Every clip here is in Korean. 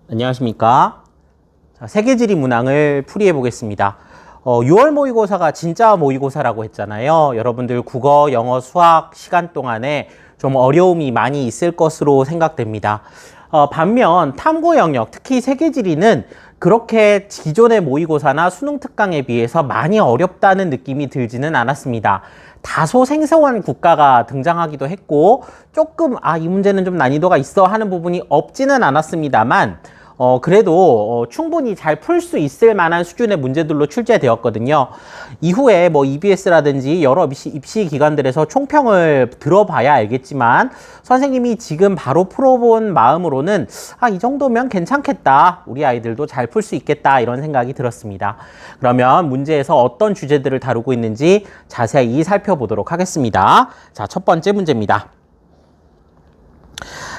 안녕하십니까. 자, 세계지리 문항을 풀이해 보겠습니다. 6월 모의고사가 진짜 모의고사라고 했잖아요. 여러분들 국어, 영어, 수학 시간 동안에 좀 어려움이 많이 있을 것으로 생각됩니다. 반면 탐구 영역, 특히 세계지리는 그렇게 기존의 모의고사나 수능 특강에 비해서 많이 어렵다는 느낌이 들지는 않았습니다. 다소 생소한 국가가 등장하기도 했고 조금 이 문제는 좀 난이도가 있어 하는 부분이 없지는 않았습니다만 그래도 충분히 잘 풀 수 있을 만한 수준의 문제들로 출제되었거든요. 이후에 뭐 EBS라든지 여러 입시 기관들에서 총평을 들어봐야 알겠지만 선생님이 지금 바로 풀어본 마음으로는 이 정도면 괜찮겠다. 우리 아이들도 잘 풀 수 있겠다. 이런 생각이 들었습니다. 그러면 문제에서 어떤 주제들을 다루고 있는지 자세히 살펴보도록 하겠습니다. 자, 첫 번째 문제입니다.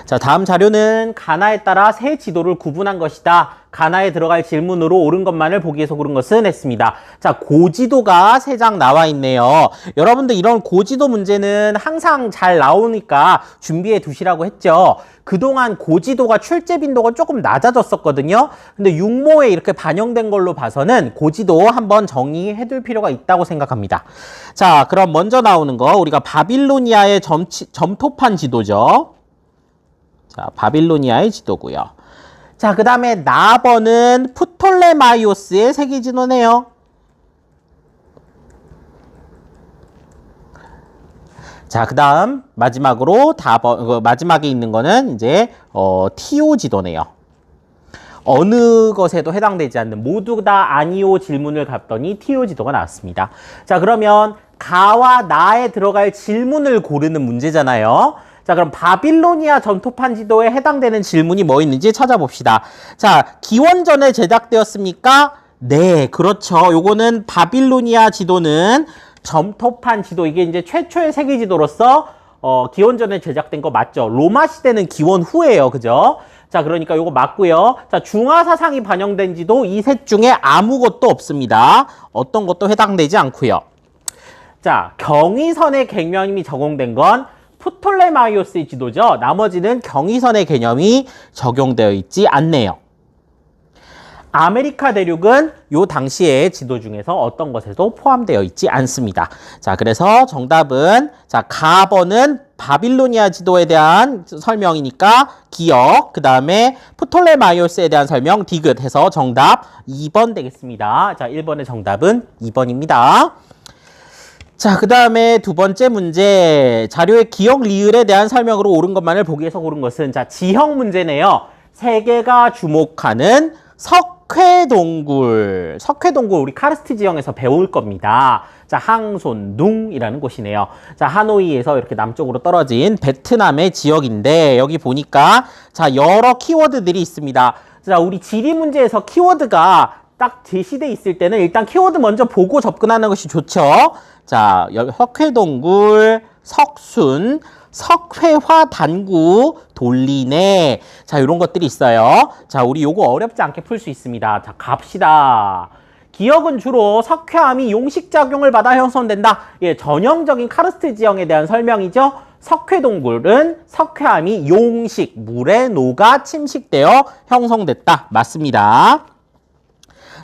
자, 다음 자료는 가나에 따라 새 지도를 구분한 것이다. 가나에 들어갈 질문으로 옳은 것만을 보기 위해서 고른 것은 했습니다. 자, 고지도가 3장 나와 있네요. 여러분들 이런 고지도 문제는 항상 잘 나오니까 준비해 두시라고 했죠. 그동안 고지도가 출제 빈도가 조금 낮아졌었거든요. 근데 육모에 이렇게 반영된 걸로 봐서는 고지도 한번 정리해 둘 필요가 있다고 생각합니다. 자, 그럼 먼저 나오는 거 우리가 바빌로니아의 점토판 지도죠. 자, 바빌로니아의 지도고요. 자, 그 다음에 나번은 프톨레마이오스의 세계 지도네요. 자, 그 다음 마지막으로 마지막에 있는 거는 이제 티오 지도네요. 어느 것에도 해당되지 않는 모두 다 아니오 질문을 갔더니 티오 지도가 나왔습니다. 자, 그러면 가와 나에 들어갈 질문을 고르는 문제잖아요. 자, 그럼 바빌로니아 점토판 지도에 해당되는 질문이 뭐 있는지 찾아봅시다. 자, 기원전에 제작되었습니까? 네, 그렇죠. 요거는 바빌로니아 지도는 점토판 지도, 이게 이제 최초의 세계 지도로서 기원전에 제작된 거 맞죠? 로마 시대는 기원 후예요. 그죠? 자, 그러니까 요거 맞고요. 자, 중화 사상이 반영된 지도 이 셋 중에 아무것도 없습니다. 어떤 것도 해당되지 않고요. 자, 경의선의 개념이 적용된 건 프톨레마이오스의 지도죠. 나머지는 경의선의 개념이 적용되어 있지 않네요. 아메리카 대륙은 요 당시의 지도 중에서 어떤 것에도 포함되어 있지 않습니다. 자, 그래서 정답은 가번은 바빌로니아 지도에 대한 설명이니까 기억, 그 다음에 프톨레마이오스에 대한 설명 디귿 해서 정답 2번 되겠습니다. 자, 1번의 정답은 2번입니다. 자, 그 다음에 두 번째 문제. 자료의 기억 리을에 대한 설명으로 옳은 것만을 보기 위해서 고른 것은 지형 문제네요. 세계가 주목하는 석회동굴. 석회동굴 우리 카르스트 지형에서 배울 겁니다. 자, 항손둥이라는 곳이네요. 자, 하노이에서 이렇게 남쪽으로 떨어진 베트남의 지역인데 여기 보니까 여러 키워드들이 있습니다. 자, 우리 지리 문제에서 키워드가 딱 제시돼 있을 때는 일단 키워드 먼저 보고 접근하는 것이 좋죠. 자, 석회동굴, 석순, 석회화 단구, 돌리네. 자, 이런 것들이 있어요. 자, 우리 요거 어렵지 않게 풀 수 있습니다. 자, 갑시다. 기억은 주로 석회암이 용식작용을 받아 형성된다. 예, 전형적인 카르스트 지형에 대한 설명이죠. 석회동굴은 석회암이 용식, 물에 녹아 침식되어 형성됐다. 맞습니다.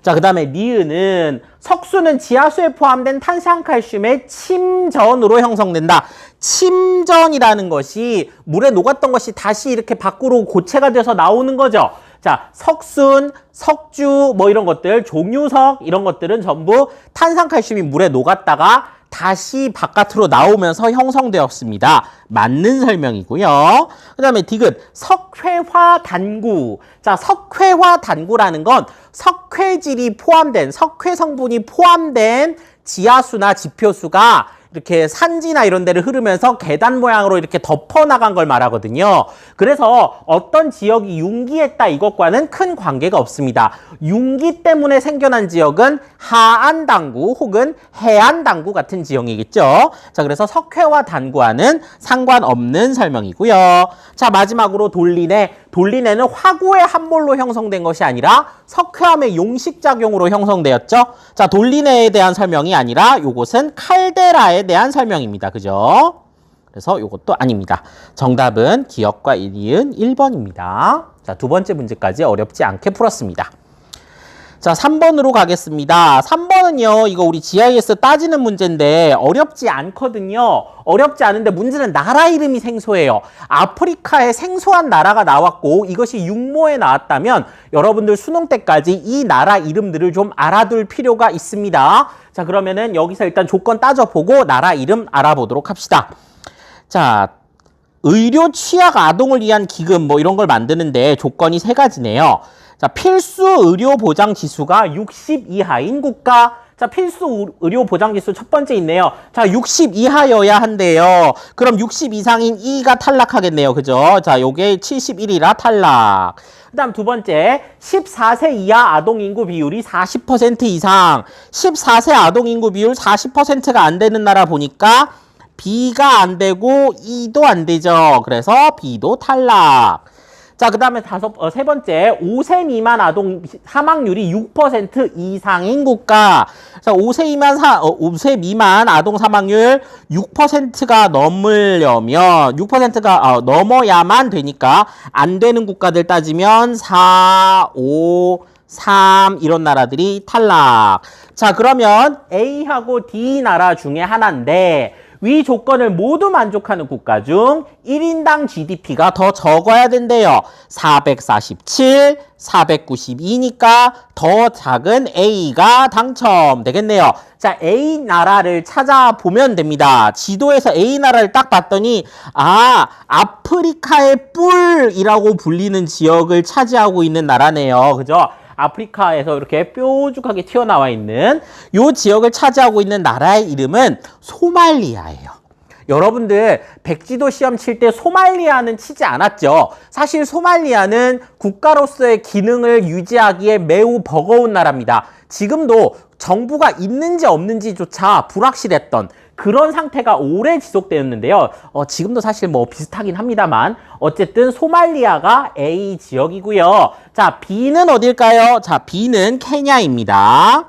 자, 그 다음에 니은은 석수는 지하수에 포함된 탄산칼슘의 침전으로 형성된다. 침전이라는 것이 물에 녹았던 것이 다시 이렇게 밖으로 고체가 돼서 나오는 거죠. 자, 석순, 석주 뭐 이런 것들, 종유석 이런 것들은 전부 탄산칼슘이 물에 녹았다가 다시 바깥으로 나오면서 형성되었습니다. 맞는 설명이고요. 그 다음에 디귿, 석회화 단구. 자, 석회화 단구라는 건 석회질이 포함된, 석회 성분이 포함된 지하수나 지표수가 이렇게 산지나 이런 데를 흐르면서 계단 모양으로 이렇게 덮어나간 걸 말하거든요. 그래서 어떤 지역이 융기했다 이것과는 큰 관계가 없습니다. 융기 때문에 생겨난 지역은 하안단구 혹은 해안단구 같은 지형이겠죠. 자, 그래서 석회와 단구와는 상관없는 설명이고요. 자, 마지막으로 돌리네. 돌리네는 화구의 함몰로 형성된 것이 아니라 석회암의 용식작용으로 형성되었죠. 자, 돌리네에 대한 설명이 아니라 요것은 칼데라에 대한 설명입니다. 그죠? 그래서 이것도 아닙니다. 정답은 기역과 이은 1번입니다. 자, 두 번째 문제까지 어렵지 않게 풀었습니다. 자, 3번으로 가겠습니다. 3번은요, 이거 우리 GIS 따지는 문제인데 어렵지 않거든요. 어렵지 않은데 문제는 나라 이름이 생소해요. 아프리카에 생소한 나라가 나왔고 이것이 육모에 나왔다면 여러분들 수능 때까지 이 나라 이름들을 좀 알아둘 필요가 있습니다. 자, 그러면은 여기서 일단 조건 따져보고 나라 이름 알아보도록 합시다. 자, 의료 취약 아동을 위한 기금 뭐 이런 걸 만드는데 조건이 세 가지네요. 자, 필수 의료 보장 지수가 60 이하인 국가. 자, 필수 의료 보장 지수 첫 번째 있네요. 자, 60 이하여야 한대요. 그럼 60 이상인 E가 탈락하겠네요. 그죠? 자, 요게 71이라 탈락. 그 다음 두 번째, 14세 이하 아동인구 비율이 40% 이상. 14세 아동인구 비율 40%가 안 되는 나라 보니까 B가 안 되고 E도 안 되죠. 그래서 B도 탈락. 자, 그 다음에 세 번째, 5세 미만 아동 사망률이 6% 이상인 국가. 자, 5세 미만 아동 사망률 6%가 넘으려면, 6%가 넘어야만 되니까 안 되는 국가들 따지면 4, 5, 3 이런 나라들이 탈락. 자, 그러면 A하고 D 나라 중에 하나인데 위 조건을 모두 만족하는 국가 중 1인당 GDP가 더 적어야 된대요. 447, 492니까 더 작은 A가 당첨되겠네요. 자, A 나라를 찾아보면 됩니다. 지도에서 A 나라를 딱 봤더니 아프리카의 뿔이라고 불리는 지역을 차지하고 있는 나라네요. 그죠? 아프리카에서 이렇게 뾰족하게 튀어나와 있는 이 지역을 차지하고 있는 나라의 이름은 소말리아예요. 여러분들 백지도 시험 칠 때 소말리아는 치지 않았죠? 사실 소말리아는 국가로서의 기능을 유지하기에 매우 버거운 나라입니다. 지금도 정부가 있는지 없는지조차 불확실했던 그런 상태가 오래 지속되었는데요. 지금도 사실 뭐 비슷하긴 합니다만 어쨌든 소말리아가 A 지역이고요. 자, B는 어딜까요? 자, B는 케냐입니다.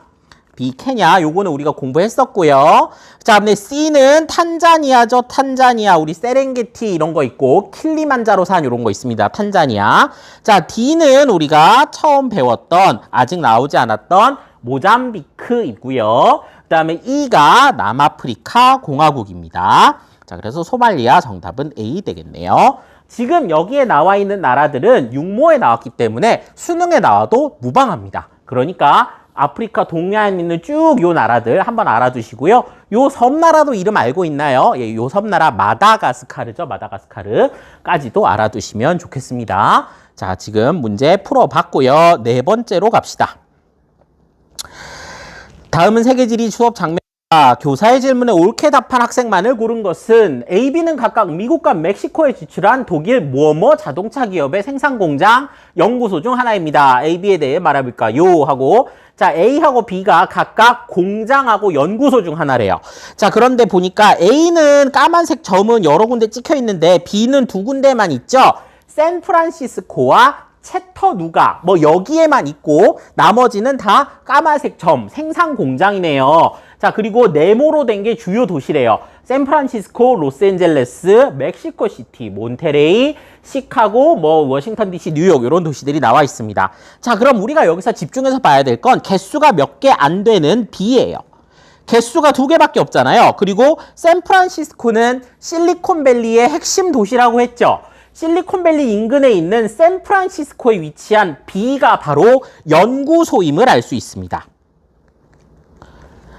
B 케냐, 요거는 우리가 공부했었고요. 자, 근데 C는 탄자니아죠. 탄자니아, 우리 세렝게티 이런 거 있고 킬리만자로산 이런 거 있습니다. 탄자니아. 자, D는 우리가 처음 배웠던 아직 나오지 않았던 모잠비크이고요. 그 다음에 E가 남아프리카 공화국입니다. 자, 그래서 소말리아 정답은 A 되겠네요. 지금 여기에 나와 있는 나라들은 육모에 나왔기 때문에 수능에 나와도 무방합니다. 그러니까 아프리카 동해안에 있는 쭉 요 나라들 한번 알아두시고요. 요 섬나라도 이름 알고 있나요? 예, 요 섬나라 마다가스카르죠. 마다가스카르까지도 알아두시면 좋겠습니다. 자, 지금 문제 풀어봤고요. 네 번째로 갑시다. 다음은 세계지리 수업 장면. 교사의 질문에 옳게 답한 학생만을 고른 것은 A, B는 각각 미국과 멕시코에 지출한 독일 뭐뭐 자동차 기업의 생산 공장, 연구소 중 하나입니다. A, B에 대해 말해볼까요? 하고 자, A하고 B가 각각 공장하고 연구소 중 하나래요. 자, 그런데 보니까 A는 까만색 점은 여러 군데 찍혀 있는데 B는 두 군데만 있죠. 샌프란시스코와 채터누가 뭐 여기에만 있고 나머지는 다 까만색 점 생산 공장이네요. 자, 그리고 네모로 된 게 주요 도시래요. 샌프란시스코, 로스앤젤레스, 멕시코시티, 몬테레이, 시카고, 뭐 워싱턴 DC, 뉴욕 이런 도시들이 나와 있습니다. 자, 그럼 우리가 여기서 집중해서 봐야 될 건 개수가 몇 개 안 되는 B예요. 개수가 2개밖에 없잖아요. 그리고 샌프란시스코는 실리콘밸리의 핵심 도시라고 했죠. 실리콘밸리 인근에 있는 샌프란시스코에 위치한 B가 바로 연구소임을 알 수 있습니다.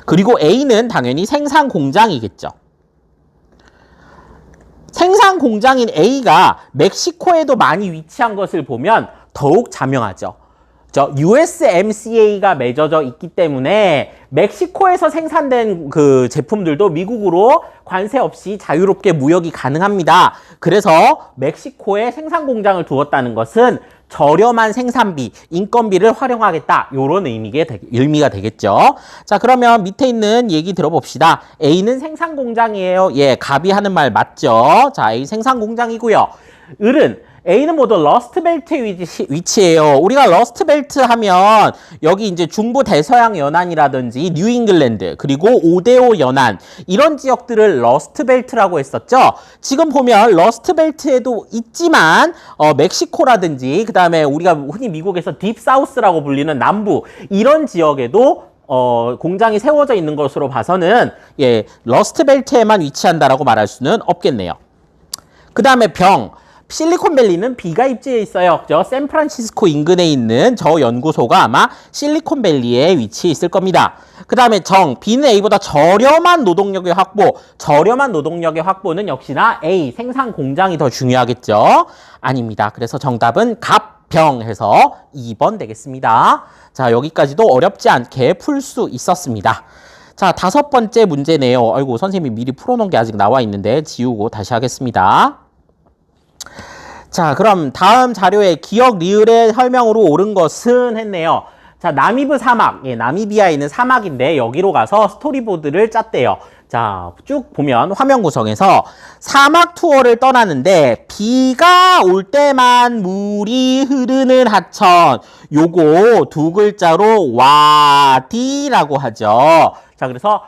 그리고 A는 당연히 생산 공장이겠죠. 생산 공장인 A가 멕시코에도 많이 위치한 것을 보면 더욱 자명하죠. USMCA가 맺어져 있기 때문에 멕시코에서 생산된 그 제품들도 미국으로 관세 없이 자유롭게 무역이 가능합니다. 그래서 멕시코에 생산 공장을 두었다는 것은 저렴한 생산비, 인건비를 활용하겠다. 이런 의미가 되겠죠. 자, 그러면 밑에 있는 얘기 들어봅시다. A는 생산 공장이에요. 예, 갑이 하는 말 맞죠? 자, A 생산 공장이고요. 을은 A는 모두 러스트 벨트의 위치예요. 우리가 러스트 벨트 하면 여기 이제 중부 대서양 연안이라든지 뉴잉글랜드 그리고 오데오 연안 이런 지역들을 러스트 벨트라고 했었죠. 지금 보면 러스트 벨트에도 있지만 멕시코라든지 그다음에 우리가 흔히 미국에서 딥 사우스라고 불리는 남부 이런 지역에도 공장이 세워져 있는 것으로 봐서는 러스트 벨트에만 위치한다라고 말할 수는 없겠네요. 그다음에 실리콘밸리는 B가 입지에 있어요. 그죠? 샌프란시스코 인근에 있는 저 연구소가 아마 실리콘밸리에 위치해 있을 겁니다. 그 다음에 B는 A보다 저렴한 노동력의 확보는 역시나 A, 생산 공장이 더 중요하겠죠? 아닙니다. 그래서 정답은 해서 2번 되겠습니다. 자, 여기까지도 어렵지 않게 풀 수 있었습니다. 자, 5번째 문제네요. 아이고, 선생님이 미리 풀어놓은 게 아직 나와 있는데 지우고 다시 하겠습니다. 자, 그럼 다음 자료에 기억 리을의 설명으로 옳은 것은 했네요. 자, 나미브 사막, 나미비아에 있는 사막인데 여기로 가서 스토리보드를 짰대요. 자, 쭉 보면 화면 구성에서 사막 투어를 떠나는데 비가 올 때만 물이 흐르는 하천, 요거 두 글자로 와디라고 하죠. 자, 그래서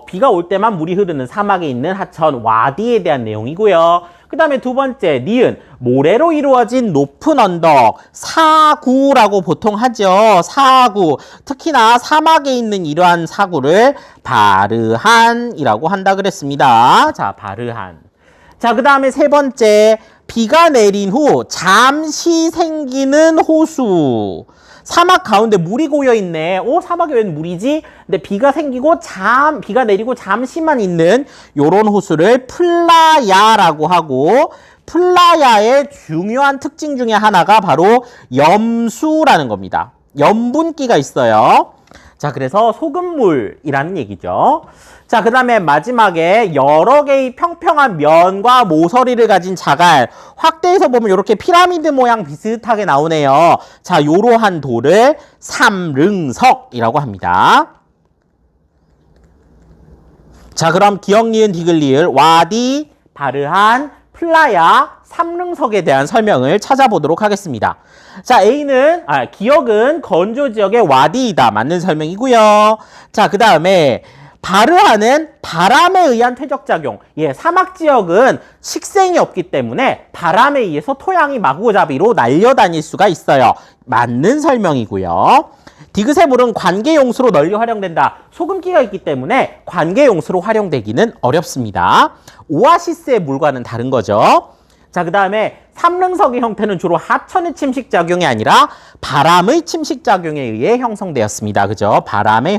비가 올 때만 물이 흐르는 사막에 있는 하천 와디에 대한 내용이고요. 그 다음에 두 번째, 니은, 모래로 이루어진 높은 언덕, 사구라고 보통 하죠. 사구. 특히나 사막에 있는 이러한 사구를 바르한이라고 한다 그랬습니다. 자, 바르한. 자, 그 다음에 세 번째, 비가 내린 후 잠시 생기는 호수. 사막 가운데 물이 고여 있네. 사막에 웬 물이지? 근데 비가 내리고 잠시만 있는 요런 호수를 플라야라고 하고, 플라야의 중요한 특징 중에 하나가 바로 염수라는 겁니다. 염분기가 있어요. 자, 그래서 소금물이라는 얘기죠. 자, 그 다음에 마지막에 여러 개의 평평한 면과 모서리를 가진 자갈. 확대해서 보면 이렇게 피라미드 모양 비슷하게 나오네요. 자, 요러한 돌을 삼릉석이라고 합니다. 자, 그럼 기억, 니은, 디귿, 리을, 와디, 바르한, 플라야, 삼릉석에 대한 설명을 찾아보도록 하겠습니다. 자, 기억은 건조 지역의 와디이다. 맞는 설명이고요. 자, 그 다음에 바르한은 바람에 의한 퇴적작용. 사막 지역은 식생이 없기 때문에 바람에 의해서 토양이 마구잡이로 날려다닐 수가 있어요. 맞는 설명이고요. 디귿의 물은 관계용수로 널리 활용된다. 소금기가 있기 때문에 관계용수로 활용되기는 어렵습니다. 오아시스의 물과는 다른 거죠. 자, 그 다음에 삼릉석의 형태는 주로 하천의 침식작용이 아니라 바람의 침식작용에 의해 형성되었습니다. 그죠? 바람의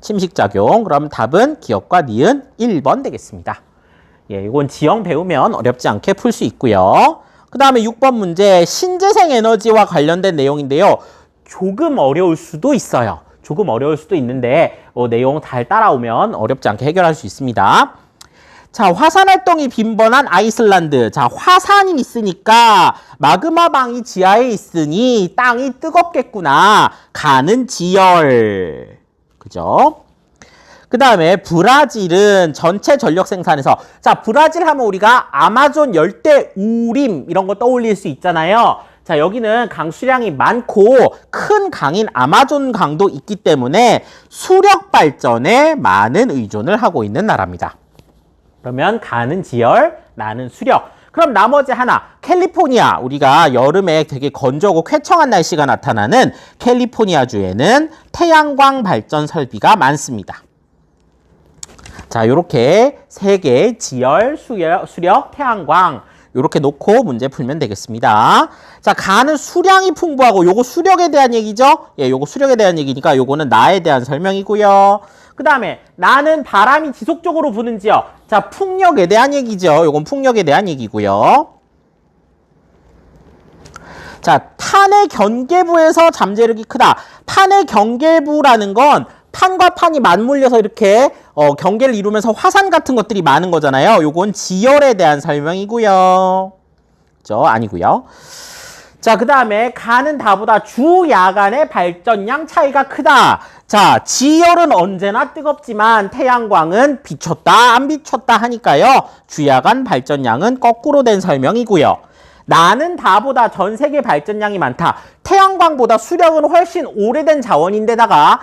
침식작용. 그럼 답은 기억과 니은 1번 되겠습니다. 이건 지형 배우면 어렵지 않게 풀 수 있고요. 그 다음에 6번 문제, 신재생 에너지와 관련된 내용인데요. 조금 어려울 수도 있어요. 조금 어려울 수도 있는데 내용 잘 따라오면 어렵지 않게 해결할 수 있습니다. 자, 화산 활동이 빈번한 아이슬란드. 자, 화산이 있으니까 마그마방이 지하에 있으니 땅이 뜨겁겠구나. 가는 지열. 그죠? 그 다음에 브라질은 전체 전력 생산에서, 자, 브라질 하면 우리가 아마존 열대 우림 이런 거 떠올릴 수 있잖아요. 자, 여기는 강수량이 많고 큰 강인 아마존 강도 있기 때문에 수력 발전에 많은 의존을 하고 있는 나라입니다. 그러면 가는 지열, 나는 수력. 그럼 나머지 하나, 캘리포니아. 우리가 여름에 되게 건조하고 쾌청한 날씨가 나타나는 캘리포니아주에는 태양광 발전 설비가 많습니다. 자, 요렇게 세 개의 지열, 수력, 태양광 요렇게 놓고 문제 풀면 되겠습니다. 자, 가는 수량이 풍부하고 요거 수력에 대한 얘기죠? 요거 수력에 대한 얘기니까 요거는 나에 대한 설명이고요. 그 다음에 나는 바람이 지속적으로 부는 지역. 자, 풍력에 대한 얘기죠. 요건 풍력에 대한 얘기고요. 자, 판의 경계부에서 잠재력이 크다. 판의 경계부라는 건 판과 판이 맞물려서 이렇게 경계를 이루면서 화산 같은 것들이 많은 거잖아요. 요건 지열에 대한 설명이고요. 그죠? 아니고요. 자, 그 다음에 가는 다보다 주 야간의 발전량 차이가 크다. 자, 지열은 언제나 뜨겁지만 태양광은 비췄다 안 비췄다 하니까요. 주야간 발전량은 거꾸로 된 설명이고요. 나는 다보다 전 세계 발전량이 많다. 태양광보다 수력은 훨씬 오래된 자원인데다가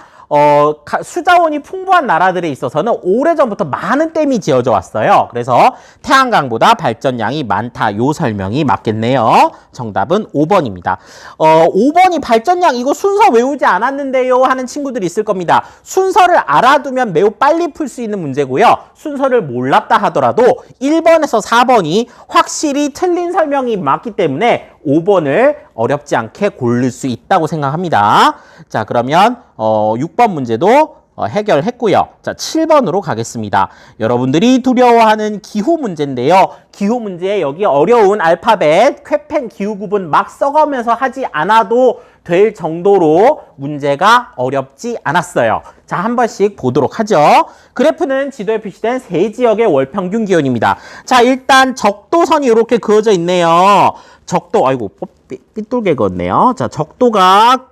수자원이 풍부한 나라들에 있어서는 오래전부터 많은 댐이 지어져 왔어요. 그래서 태양광보다 발전량이 많다. 요 설명이 맞겠네요. 정답은 5번입니다. 5번이 발전량 이거 순서 외우지 않았는데요 하는 친구들이 있을 겁니다. 순서를 알아두면 매우 빨리 풀 수 있는 문제고요. 순서를 몰랐다 하더라도 1번에서 4번이 확실히 틀린 설명이 맞기 때문에 5번을 어렵지 않게 고를 수 있다고 생각합니다. 자, 그러면 6번 문제도 해결했고요. 자, 7번으로 가겠습니다. 여러분들이 두려워하는 기후 문제인데요. 기후 문제에 여기 어려운 알파벳, 쾌펜, 기후구분 막 써가면서 하지 않아도 될 정도로 문제가 어렵지 않았어요. 자, 한 번씩 보도록 하죠. 그래프는 지도에 표시된 세 지역의 월평균 기온입니다. 자, 일단 적도선이 이렇게 그어져 있네요. 적도, 아이고, 삐뚤게 그었네요. 자, 적도가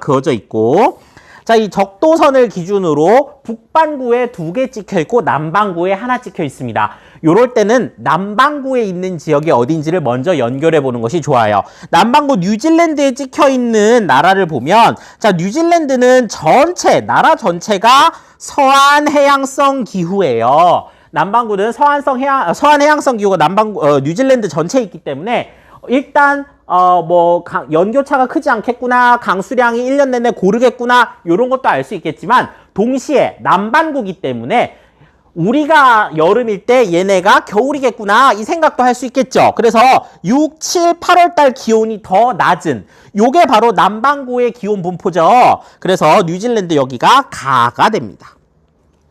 그어져 있고, 자, 이 적도선을 기준으로 북반구에 2개 찍혀 있고 남반구에 하나 찍혀 있습니다. 요럴 때는 남반구에 있는 지역이 어딘지를 먼저 연결해 보는 것이 좋아요. 남반구 뉴질랜드에 찍혀 있는 나라를 보면, 자, 뉴질랜드는 나라 전체가 서한 해양성 기후예요. 남반구는 서한 해양성 기후가 뉴질랜드 전체에 있기 때문에 일단 연교차가 크지 않겠구나, 강수량이 1년 내내 고르겠구나, 요런 것도 알 수 있겠지만, 동시에 남반구기 때문에 우리가 여름일 때 얘네가 겨울이겠구나, 이 생각도 할 수 있겠죠. 그래서 6, 7, 8월 달 기온이 더 낮은, 요게 바로 남반구의 기온 분포죠. 그래서 뉴질랜드 여기가 가가 됩니다.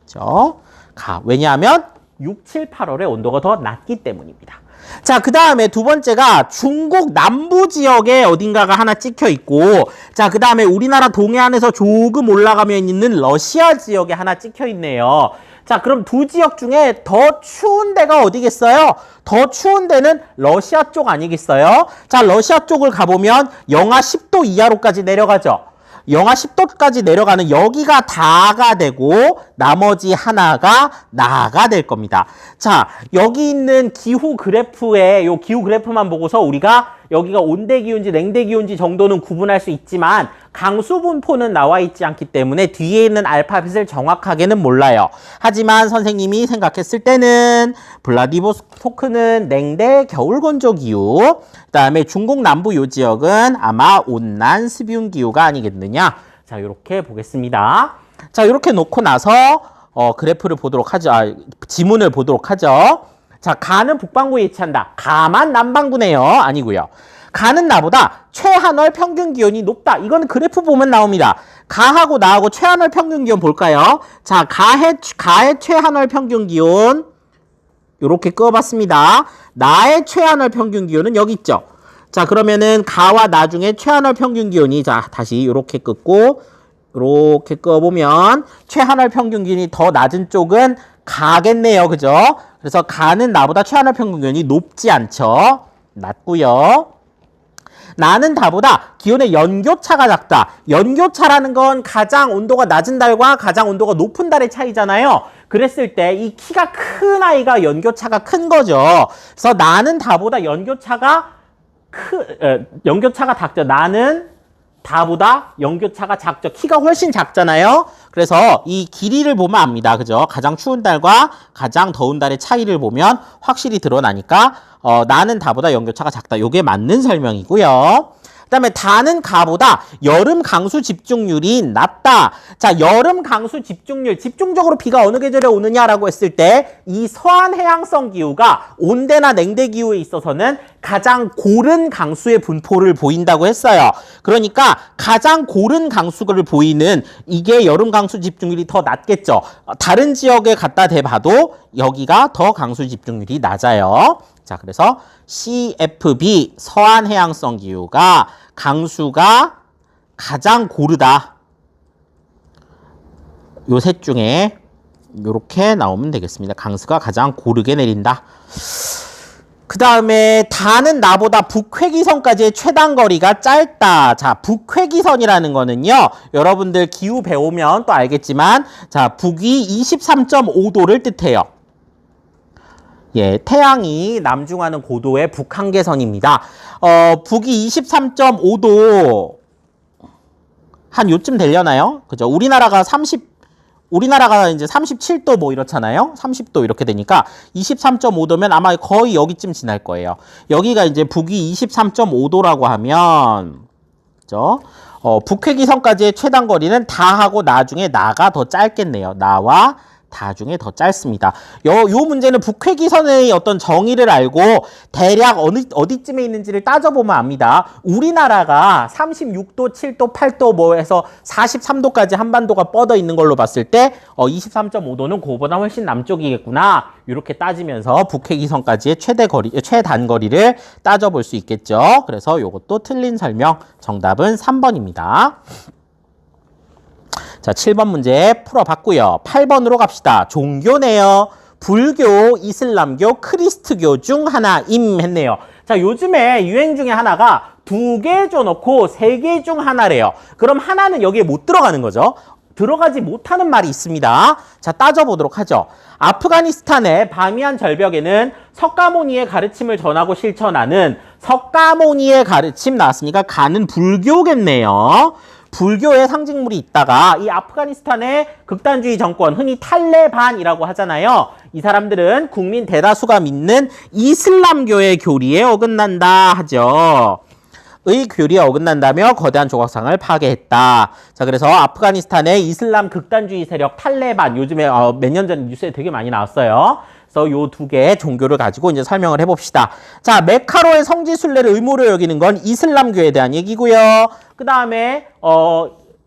그렇죠? 가. 왜냐하면 6, 7, 8월에 온도가 더 낮기 때문입니다. 자, 그 다음에 두 번째가 중국 남부 지역에 어딘가가 하나 찍혀 있고, 자, 그 다음에 우리나라 동해안에서 조금 올라가면 있는 러시아 지역에 하나 찍혀 있네요. 자, 그럼 두 지역 중에 더 추운 데가 어디겠어요? 더 추운 데는 러시아 쪽 아니겠어요? 자, 러시아 쪽을 가보면 영하 10도 이하로까지 내려가죠. 영하 10도까지 내려가는 여기가 다가 되고 나머지 하나가 나가 될 겁니다. 자, 여기 있는 기후 그래프에 요 기후 그래프만 보고서 우리가 여기가 온대 기온지 냉대 기온지 정도는 구분할 수 있지만 강수 분포는 나와 있지 않기 때문에 뒤에 있는 알파벳을 정확하게는 몰라요. 하지만 선생님이 생각했을 때는 블라디보스토크는 냉대 겨울 건조 기후, 그다음에 중국 남부 요 지역은 아마 온난 습윤 기후가 아니겠느냐. 자, 이렇게 보겠습니다. 자, 이렇게 놓고 나서 그래프를 보도록 하죠. 지문을 보도록 하죠. 자, 가는 북반구에 위치한다. 가만 남반구네요. 아니고요. 가는 나보다 최하늘 평균 기온이 높다. 이거는 그래프 보면 나옵니다. 가하고 나하고 최하늘 평균 기온 볼까요? 자, 가의 최하늘 평균 기온 요렇게 그어봤습니다. 나의 최하늘 평균 기온은 여기 있죠. 자, 그러면은 가와 나 중에 최하늘 평균 기온이, 자, 다시 요렇게 긋고 요렇게 그어보면 최하늘 평균 기온이 더 낮은 쪽은 가겠네요. 그죠? 그래서 가는 나보다 최하늘 평균 기온이 높지 않죠. 낮고요. 나는 다보다 기온의 연교차가 작다. 연교차라는 건 가장 온도가 낮은 달과 가장 온도가 높은 달의 차이잖아요. 그랬을 때 이 키가 큰 아이가 연교차가 큰 거죠. 그래서 나는 다보다 연교차가 작죠. 나는 다보다 연교차가 작죠. 키가 훨씬 작잖아요. 그래서 이 길이를 보면 압니다. 그죠? 가장 추운 달과 가장 더운 달의 차이를 보면 확실히 드러나니까 나는 다보다 연교차가 작다. 요게 맞는 설명이고요. 그다음에 다는 가보다 여름 강수 집중률이 낮다. 자, 여름 강수 집중률, 집중적으로 비가 어느 계절에 오느냐라고 했을 때 이 서한 해양성 기후가 온대나 냉대 기후에 있어서는 가장 고른 강수의 분포를 보인다고 했어요. 그러니까 가장 고른 강수를 보이는 이게 여름 강수 집중률이 더 낮겠죠. 다른 지역에 갖다 대봐도 여기가 더 강수 집중률이 낮아요. 자, 그래서 CFB 서한 해양성 기후가 강수가 가장 고르다. 요 셋 중에 요렇게 나오면 되겠습니다. 강수가 가장 고르게 내린다. 그 다음에 다는 나보다 북회기선까지의 최단 거리가 짧다. 자, 북회기선이라는 거는요, 여러분들 기후 배우면 또 알겠지만, 자, 북위 23.5도를 뜻해요. 예, 태양이 남중하는 고도의 북한계선입니다. 북이 23.5도 한 요쯤 되려나요? 그죠? 우리나라가 이제 37도 뭐 이렇잖아요. 30도 이렇게 되니까 23.5도면 아마 거의 여기쯤 지날 거예요. 여기가 이제 북위 23.5도라고 하면, 그죠? 북회기선까지의 최단 거리는 다하고 나중에 나가 더 짧겠네요. 나와 다 중에 더 짧습니다. 요 문제는 북회기선의 어떤 정의를 알고 대략 어디쯤에 있는지를 따져보면 압니다. 우리나라가 36도, 7도, 8도 뭐 해서 43도까지 한반도가 뻗어 있는 걸로 봤을 때 23.5도는 그거보다 훨씬 남쪽이겠구나. 이렇게 따지면서 북회기선까지의 최단 거리를 따져볼 수 있겠죠. 그래서 요것도 틀린 설명. 정답은 3번입니다. 자, 7번 문제 풀어봤고요. 8번으로 갑시다. 종교네요. 불교, 이슬람교, 크리스트교 중 하나임 했네요. 자, 요즘에 유행 중에 하나가 2개 줘놓고 3개 중 하나래요. 그럼 하나는 여기에 못 들어가는 거죠. 들어가지 못하는 말이 있습니다. 자, 따져보도록 하죠. 아프가니스탄의 바미안 절벽에는 석가모니의 가르침을 전하고 실천하는 석가모니의 가르침 나왔으니까 가는 불교겠네요. 불교의 상징물이 있다가 이 아프가니스탄의 극단주의 정권, 흔히 탈레반이라고 하잖아요. 이 사람들은 국민 대다수가 믿는 이슬람교의 교리에 어긋난다 하죠. 의 교리에 어긋난다며 거대한 조각상을 파괴했다. 자, 그래서 아프가니스탄의 이슬람 극단주의 세력 탈레반, 요즘에 몇 년 전 뉴스에 되게 많이 나왔어요. 그래서 요 2개의 종교를 가지고 이제 설명을 해봅시다. 자, 메카로의 성지 순례를 의무로 여기는 건 이슬람교에 대한 얘기고요. 그 다음에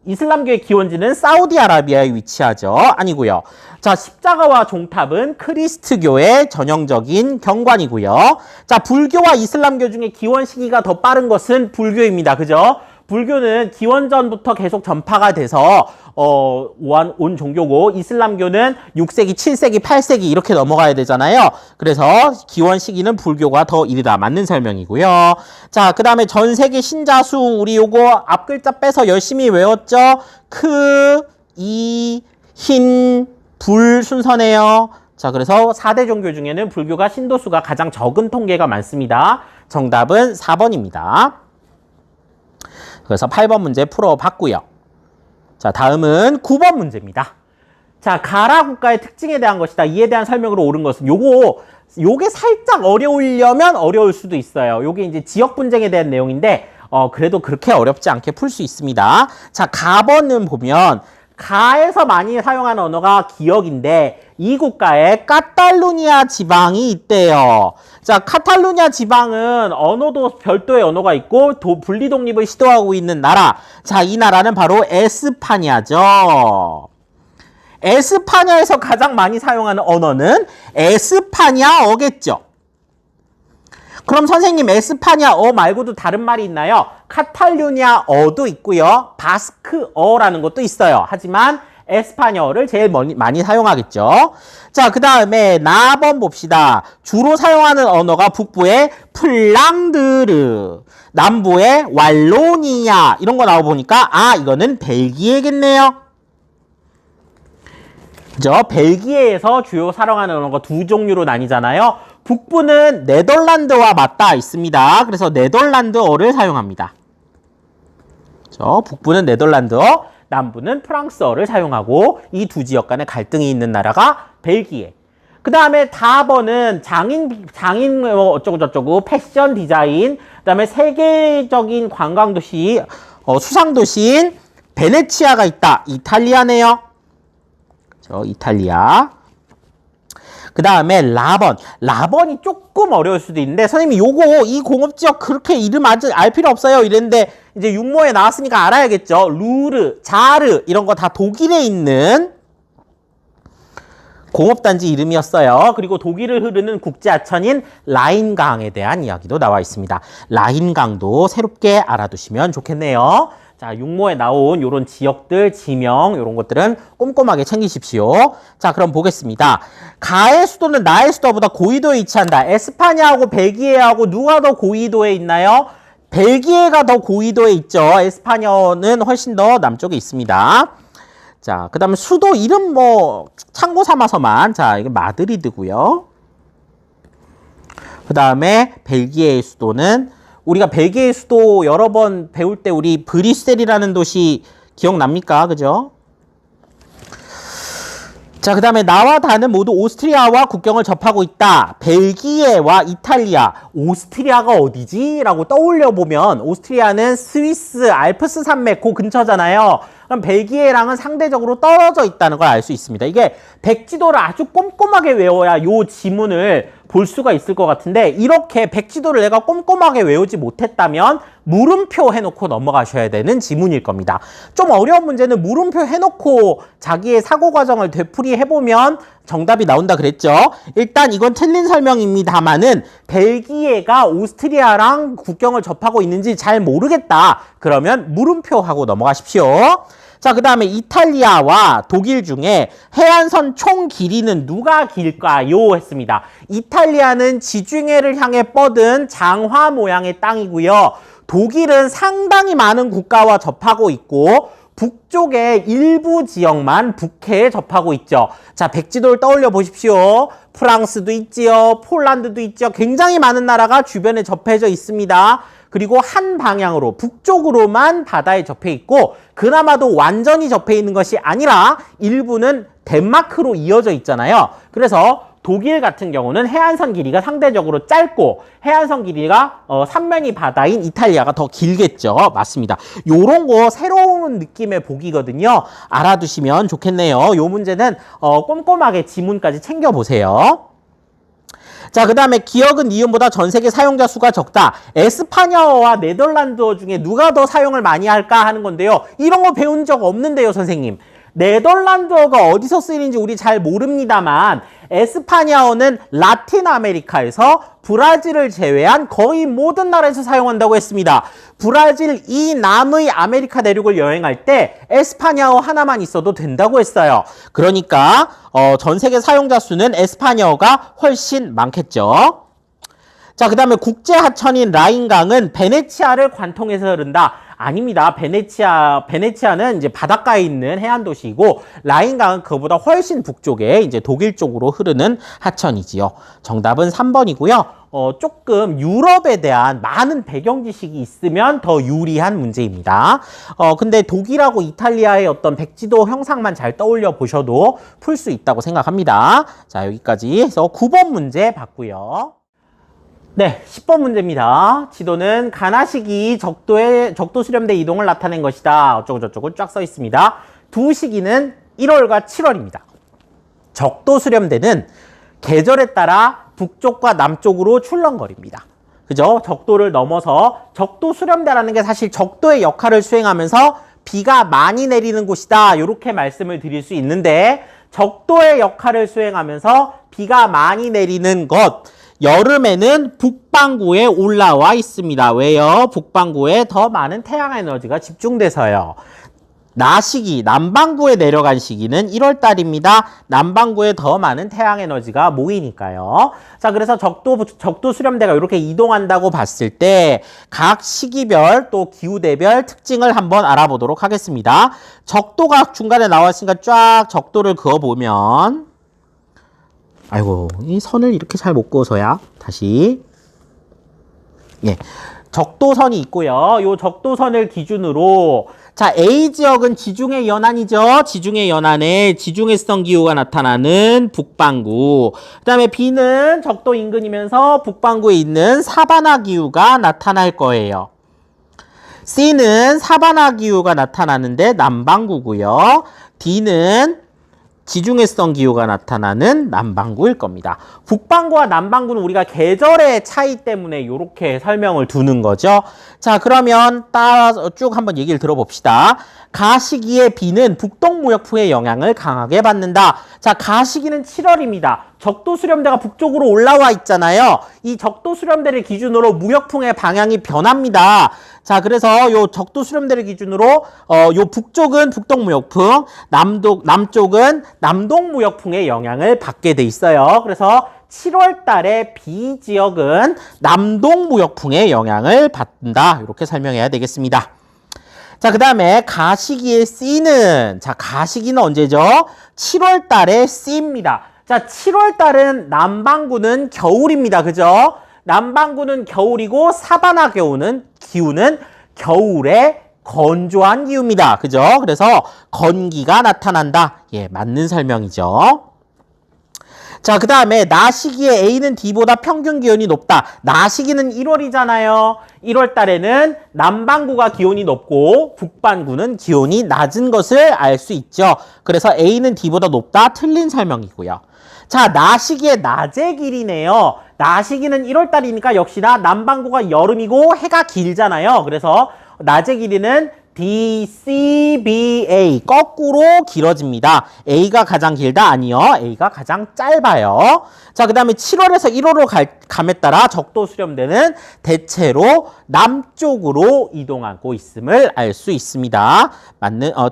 이슬람교의 기원지는 사우디아라비아에 위치하죠. 아니고요. 자, 십자가와 종탑은 크리스트교의 전형적인 경관이고요. 자, 불교와 이슬람교 중에 기원 시기가 더 빠른 것은 불교입니다. 그죠? 불교는 기원전부터 계속 전파가 돼서 온 종교고, 이슬람교는 6세기, 7세기, 8세기 이렇게 넘어가야 되잖아요. 그래서 기원 시기는 불교가 더 이르다. 맞는 설명이고요. 자, 그 다음에 전 세계 신자 수, 우리 요거 앞 글자 빼서 열심히 외웠죠? 불 순서네요. 자, 그래서 4대 종교 중에는 불교가 신도수가 가장 적은 통계가 많습니다. 정답은 4번입니다. 그래서 8번 문제 풀어봤고요. 자, 다음은 9번 문제입니다. 자, 가라 국가의 특징에 대한 것이다. 이에 대한 설명으로 옳은 것은 요게 살짝 어려우려면 어려울 수도 있어요. 요게 이제 지역 분쟁에 대한 내용인데 그래도 그렇게 어렵지 않게 풀 수 있습니다. 자, 가번은 보면 가에서 많이 사용하는 언어가 기역인데 이 국가에 카탈루니아 지방이 있대요. 자, 카탈루니아 지방은 언어도 별도의 언어가 있고 분리 독립을 시도하고 있는 나라. 자, 이 나라는 바로 에스파냐죠. 에스파냐에서 가장 많이 사용하는 언어는 에스파냐어겠죠. 그럼 선생님, 에스파냐어 말고도 다른 말이 있나요? 카탈루냐어도 있고요. 바스크어라는 것도 있어요. 하지만 에스파냐어를 제일 많이 사용하겠죠. 자, 그 다음에 나번 봅시다. 주로 사용하는 언어가 북부의 플랑드르, 남부의 왈로니아 이런 거 나와보니까 이거는 벨기에겠네요. 그죠? 벨기에에서 주요 사용하는 언어가 2종류로 나뉘잖아요. 북부는 네덜란드와 맞닿아 있습니다. 그래서 네덜란드어를 사용합니다. 그죠? 북부는 네덜란드어, 남부는 프랑스어를 사용하고 이 두 지역 간에 갈등이 있는 나라가 벨기에. 그 다음에 다번은 장인 어쩌고저쩌고 패션 디자인, 그 다음에 세계적인 관광도시, 수상도시인 베네치아가 있다. 이탈리아네요. 그죠? 이탈리아. 그 다음에 라번이 조금 어려울 수도 있는데 선생님이 이 공업지역 그렇게 이름 알 필요 없어요 이랬는데 이제 육모에 나왔으니까 알아야겠죠. 루르, 자르 이런 거 다 독일에 있는 공업단지 이름이었어요. 그리고 독일을 흐르는 국제하천인 라인강에 대한 이야기도 나와 있습니다. 라인강도 새롭게 알아두시면 좋겠네요. 자, 육모에 나온 요런 지역들, 지명, 요런 것들은 꼼꼼하게 챙기십시오. 자, 그럼 보겠습니다. 가의 수도는 나의 수도보다 고위도에 위치한다. 에스파냐하고 벨기에하고 누가 더 고위도에 있나요? 벨기에가 더 고위도에 있죠. 에스파냐는 훨씬 더 남쪽에 있습니다. 자, 그 다음에 수도 이름 참고 삼아서만. 자, 이거 마드리드고요. 그 다음에 벨기에의 수도는 우리가 벨기에의 수도 여러 번 배울 때 우리 브뤼셀이라는 도시 기억납니까? 그죠? 자, 그 다음에 나와 다는 모두 오스트리아와 국경을 접하고 있다. 벨기에와 이탈리아. 오스트리아가 어디지? 라고 떠올려보면 오스트리아는 스위스 알프스 산맥 그 근처잖아요. 그럼 벨기에랑은 상대적으로 떨어져 있다는 걸 알 수 있습니다. 이게 백지도를 아주 꼼꼼하게 외워야 이 지문을 볼 수가 있을 것 같은데 이렇게 백지도를 내가 꼼꼼하게 외우지 못했다면 물음표 해놓고 넘어가셔야 되는 지문일 겁니다. 좀 어려운 문제는 물음표 해놓고 자기의 사고 과정을 되풀이해보면 정답이 나온다 그랬죠. 일단 이건 틀린 설명입니다만은 벨기에가 오스트리아랑 국경을 접하고 있는지 잘 모르겠다. 그러면 물음표 하고 넘어가십시오. 자, 그 다음에 이탈리아와 독일 중에 해안선 총 길이는 누가 길까요? 했습니다. 이탈리아는 지중해를 향해 뻗은 장화 모양의 땅이고요. 독일은 상당히 많은 국가와 접하고 있고 북쪽의 일부 지역만 북해에 접하고 있죠. 자, 백지도를 떠올려 보십시오. 프랑스도 있지요. 폴란드도 있죠. 굉장히 많은 나라가 주변에 접해져 있습니다. 그리고 한 방향으로 북쪽으로만 바다에 접해 있고 그나마도 완전히 접해 있는 것이 아니라 일부는 덴마크로 이어져 있잖아요. 그래서 독일 같은 경우는 해안선 길이가 상대적으로 짧고 해안선 길이가 삼면이 바다인 이탈리아가 더 길겠죠. 맞습니다. 요런 거 새로운 느낌의 보기거든요. 알아두시면 좋겠네요. 요 문제는 꼼꼼하게 지문까지 챙겨보세요. 자, 그 다음에 기억은 니은보다 전 세계 사용자 수가 적다. 에스파냐어와 네덜란드어 중에 누가 더 사용을 많이 할까 하는 건데요. 이런 거 배운 적 없는데요, 선생님. 네덜란드어가 어디서 쓰이는지 우리 잘 모릅니다만 에스파냐어는 라틴 아메리카에서 브라질을 제외한 거의 모든 나라에서 사용한다고 했습니다. 브라질 이 남의 아메리카 대륙을 여행할 때 에스파냐어 하나만 있어도 된다고 했어요. 그러니까 전 세계 사용자 수는 에스파냐어가 훨씬 많겠죠. 자, 그 다음에 국제 하천인 라인강은 베네치아를 관통해서 흐른다. 아닙니다. 베네치아는 이제 바닷가에 있는 해안 도시이고 라인강은 그보다 훨씬 북쪽에 이제 독일 쪽으로 흐르는 하천이지요. 정답은 3번이고요. 조금 유럽에 대한 많은 배경 지식이 있으면 더 유리한 문제입니다. 근데 독일하고 이탈리아의 어떤 백지도 형상만 잘 떠올려 보셔도 풀 수 있다고 생각합니다. 자, 여기까지 해서 9번 문제 봤고요. 네, 10번 문제입니다. 지도는 가나시기 적도 수렴대 이동을 나타낸 것이다. 어쩌고저쩌고 쫙 써 있습니다. 두 시기는 1월과 7월입니다. 적도 수렴대는 계절에 따라 북쪽과 남쪽으로 출렁거립니다. 그죠? 적도를 넘어서 적도 수렴대라는 게 사실 적도의 역할을 수행하면서 비가 많이 내리는 곳이다. 이렇게 말씀을 드릴 수 있는데 적도의 역할을 수행하면서 비가 많이 내리는 것 여름에는 북반구에 올라와 있습니다. 왜요? 북반구에 더 많은 태양 에너지가 집중돼서요. 나시기, 남반구에 내려간 시기는 1월달입니다. 남반구에 더 많은 태양 에너지가 모이니까요. 자, 그래서 적도 수렴대가 이렇게 이동한다고 봤을 때 각 시기별 또 기후대별 특징을 한번 알아보도록 하겠습니다. 적도가 중간에 나왔으니까 쫙 적도를 그어보면 아이고, 이 선을 이렇게 잘 못 그어서야 다시 예, 적도선이 있고요. 이 적도선을 기준으로 자, A 지역은 지중해 연안이죠. 지중해 연안에 지중해성 기후가 나타나는 북반구. 그 다음에 B는 적도 인근이면서 북반구에 있는 사바나 기후가 나타날 거예요. C는 사바나 기후가 나타나는데 남반구고요. D는 지중해성 기후가 나타나는 남반구일 겁니다. 북반구와 남반구는 우리가 계절의 차이 때문에 이렇게 설명을 두는 거죠. 자, 그러면 따라서 쭉 한번 얘기를 들어봅시다. 가시기의 비는 북동무역풍의 영향을 강하게 받는다. 자, 가시기는 7월입니다. 적도 수렴대가 북쪽으로 올라와 있잖아요. 이 적도 수렴대를 기준으로 무역풍의 방향이 변합니다. 자, 그래서 요 적도 수렴대를 기준으로 요 북쪽은 북동무역풍, 남쪽은 남동무역풍의 영향을 받게 돼 있어요. 그래서 7월 달에 B 지역은 남동무역풍의 영향을 받는다. 이렇게 설명해야 되겠습니다. 자, 그 다음에 가시기의 C는, 자, 가시기는 언제죠? 7월 달에 C입니다. 자, 7월 달은 남반구는 겨울입니다. 그죠? 남반구는 겨울이고 사바나 기후는 겨울에 건조한 기후입니다. 그죠? 그래서 건기가 나타난다. 예, 맞는 설명이죠. 자, 그 다음에 낮 시기에 A는 D보다 평균 기온이 높다. 낮 시기는 1월이잖아요. 1월 달에는 남반구가 기온이 높고 북반구는 기온이 낮은 것을 알 수 있죠. 그래서 A는 D보다 높다. 틀린 설명이고요. 자, 낮 시기의 낮의 길이네요. 낮 시기는 1월 달이니까 역시나 남반구가 여름이고 해가 길잖아요. 그래서 낮의 길이는 DCBA 거꾸로 길어집니다. A가 가장 길다? 아니요. A가 가장 짧아요. 자, 그 다음에 7월에서 1월로 감에 따라 적도 수렴대는 대체로 남쪽으로 이동하고 있음을 알 수 있습니다.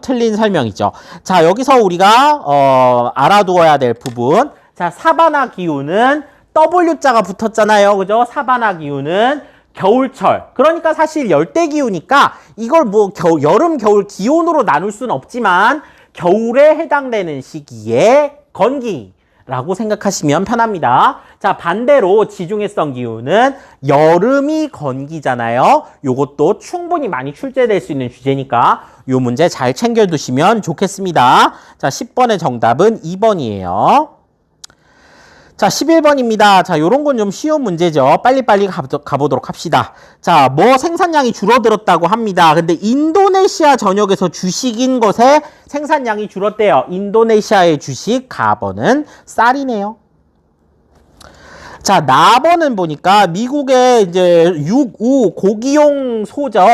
틀린 설명이죠. 자, 여기서 우리가 알아두어야 될 부분. 자, 사바나 기후는 W자가 붙었잖아요. 그죠? 사바나 기후는 겨울철. 그러니까 사실 열대기후니까 이걸 뭐 여름, 겨울 기온으로 나눌 수는 없지만 겨울에 해당되는 시기에 건기라고 생각하시면 편합니다. 자, 반대로 지중해성 기후는 여름이 건기잖아요. 요것도 충분히 많이 출제될 수 있는 주제니까 요 문제 잘 챙겨두시면 좋겠습니다. 자, 10번의 정답은 2번이에요. 자, 11번입니다. 자, 요런 건 좀 쉬운 문제죠. 빨리빨리 가보도록 합시다. 자, 뭐 생산량이 줄어들었다고 합니다. 근데 인도네시아 전역에서 주식인 것에 생산량이 줄었대요. 인도네시아의 주식 가번은 쌀이네요. 자, 나번은 보니까 미국의 이제 육우 고기용 소죠.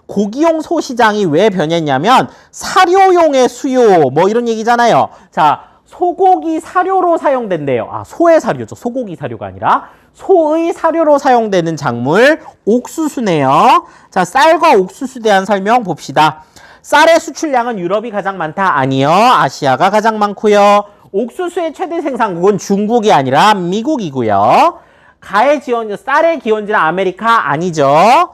고기용 소 시장이 왜 변했냐면 사료용의 수요 뭐 이런 얘기잖아요. 자, 소고기 사료로 사용된대요. 아, 소의 사료죠. 소고기 사료가 아니라 소의 사료로 사용되는 작물 옥수수네요. 자, 쌀과 옥수수에 대한 설명 봅시다. 쌀의 수출량은 유럽이 가장 많다? 아니요. 아시아가 가장 많고요. 옥수수의 최대 생산국은 중국이 아니라 미국이고요. 쌀의 기원지는 아메리카 아니죠.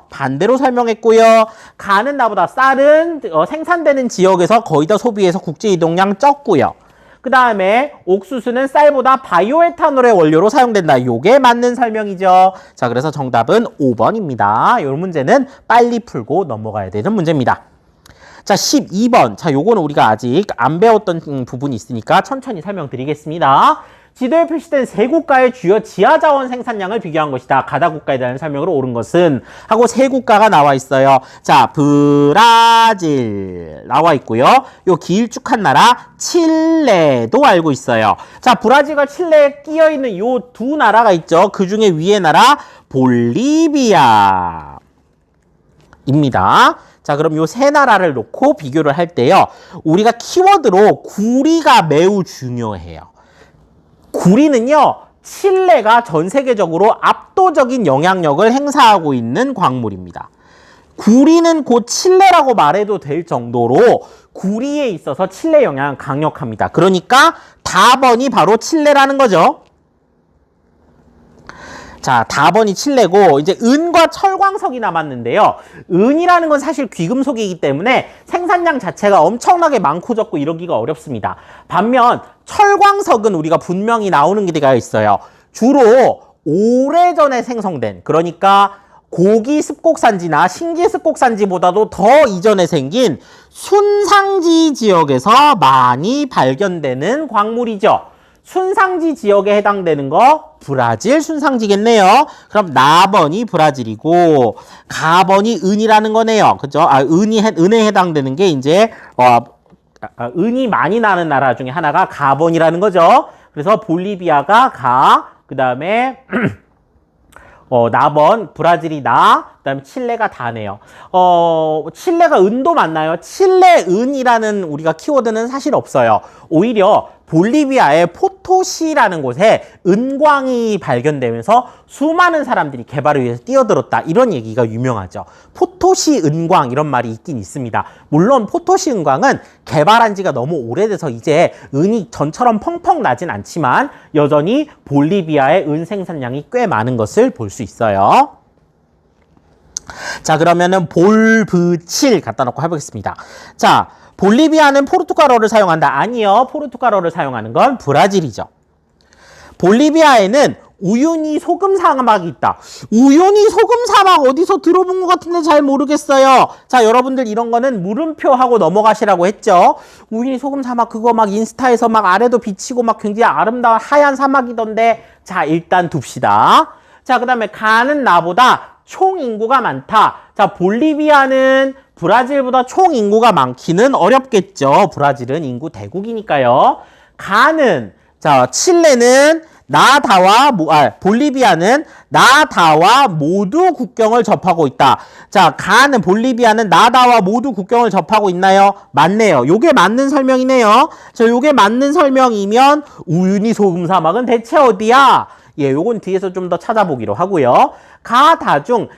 반대로 설명했고요. 가는 나보다 쌀은 생산되는 지역에서 거의 다 소비해서 국제 이동량 적고요. 그 다음에 옥수수는 쌀보다 바이오에탄올의 원료로 사용된다. 요게 맞는 설명이죠. 자, 그래서 정답은 5번입니다. 요 문제는 빨리 풀고 넘어가야 되는 문제입니다. 자, 12번. 자, 요거는 우리가 아직 안 배웠던 부분이 있으니까 천천히 설명드리겠습니다. 지도에 표시된 세 국가의 주요 지하자원 생산량을 비교한 것이다. 가다 국가에 대한 설명으로 옳은 것은 하고 세 국가가 나와 있어요. 자, 브라질 나와 있고요. 요 길쭉한 나라 칠레도 알고 있어요. 자, 브라질과 칠레에 끼어 있는 요 두 나라가 있죠. 그 중에 위의 나라 볼리비아입니다. 자, 그럼 요 세 나라를 놓고 비교를 할 때요. 우리가 키워드로 구리가 매우 중요해요. 구리는요, 칠레가 전 세계적으로 압도적인 영향력을 행사하고 있는 광물입니다. 구리는 곧 칠레라고 말해도 될 정도로 구리에 있어서 칠레 영향은 강력합니다. 그러니까 답번이 바로 칠레라는 거죠. 자, 답번이 칠레고 이제 은과 철광석이 남았는데요. 은이라는 건 사실 귀금속이기 때문에 생산량 자체가 엄청나게 많고 적고 이러기가 어렵습니다. 반면 철광석은 우리가 분명히 나오는 게 있어요. 주로 오래전에 생성된, 그러니까 고기 습곡산지나 신기 습곡산지보다도 더 이전에 생긴 순상지 지역에서 많이 발견되는 광물이죠. 순상지 지역에 해당되는 거 브라질 순상지겠네요. 그럼 나번이 브라질이고 가번이 은이라는 거네요. 그죠? 은에 해당되는 게 이제 은이 많이 나는 나라 중에 하나가 가번이라는 거죠. 그래서 볼리비아가 가, 그 다음에 나번, 브라질이 나, 그 다음에 칠레가 다네요. 칠레가 은도 맞나요? 칠레 은이라는 우리가 키워드는 사실 없어요. 오히려 볼리비아의 포토시라는 곳에 은광이 발견되면서 수많은 사람들이 개발을 위해서 뛰어들었다. 이런 얘기가 유명하죠. 포토시 은광 이런 말이 있긴 있습니다. 물론 포토시 은광은 개발한 지가 너무 오래돼서 이제 은이 전처럼 펑펑 나진 않지만 여전히 볼리비아의 은 생산량이 꽤 많은 것을 볼 수 있어요. 자, 그러면은 볼브칠 갖다 놓고 해보겠습니다. 자, 볼리비아는 포르투갈어를 사용한다. 아니요. 포르투갈어를 사용하는 건 브라질이죠. 볼리비아에는 우유니 소금 사막이 있다. 우유니 소금 사막 어디서 들어본 것 같은데 잘 모르겠어요. 자, 여러분들 이런 거는 물음표 하고 넘어가시라고 했죠. 우유니 소금 사막 그거 막 인스타에서 막 아래도 비치고 막 굉장히 아름다운 하얀 사막이던데 자, 일단 둡시다. 자, 그 다음에 가는 나보다 총 인구가 많다. 자, 볼리비아는 브라질보다 총 인구가 많기는 어렵겠죠. 브라질은 인구 대국이니까요. 가는 자, 칠레는 볼리비아는 나다와 모두 국경을 접하고 있다. 자, 가는 볼리비아는 나다와 모두 국경을 접하고 있나요? 맞네요. 요게 맞는 설명이네요. 자, 요게 맞는 설명이면 우유니 소금 사막은 대체 어디야? 예, 요건 뒤에서 좀 더 찾아보기로 하고요. 가다중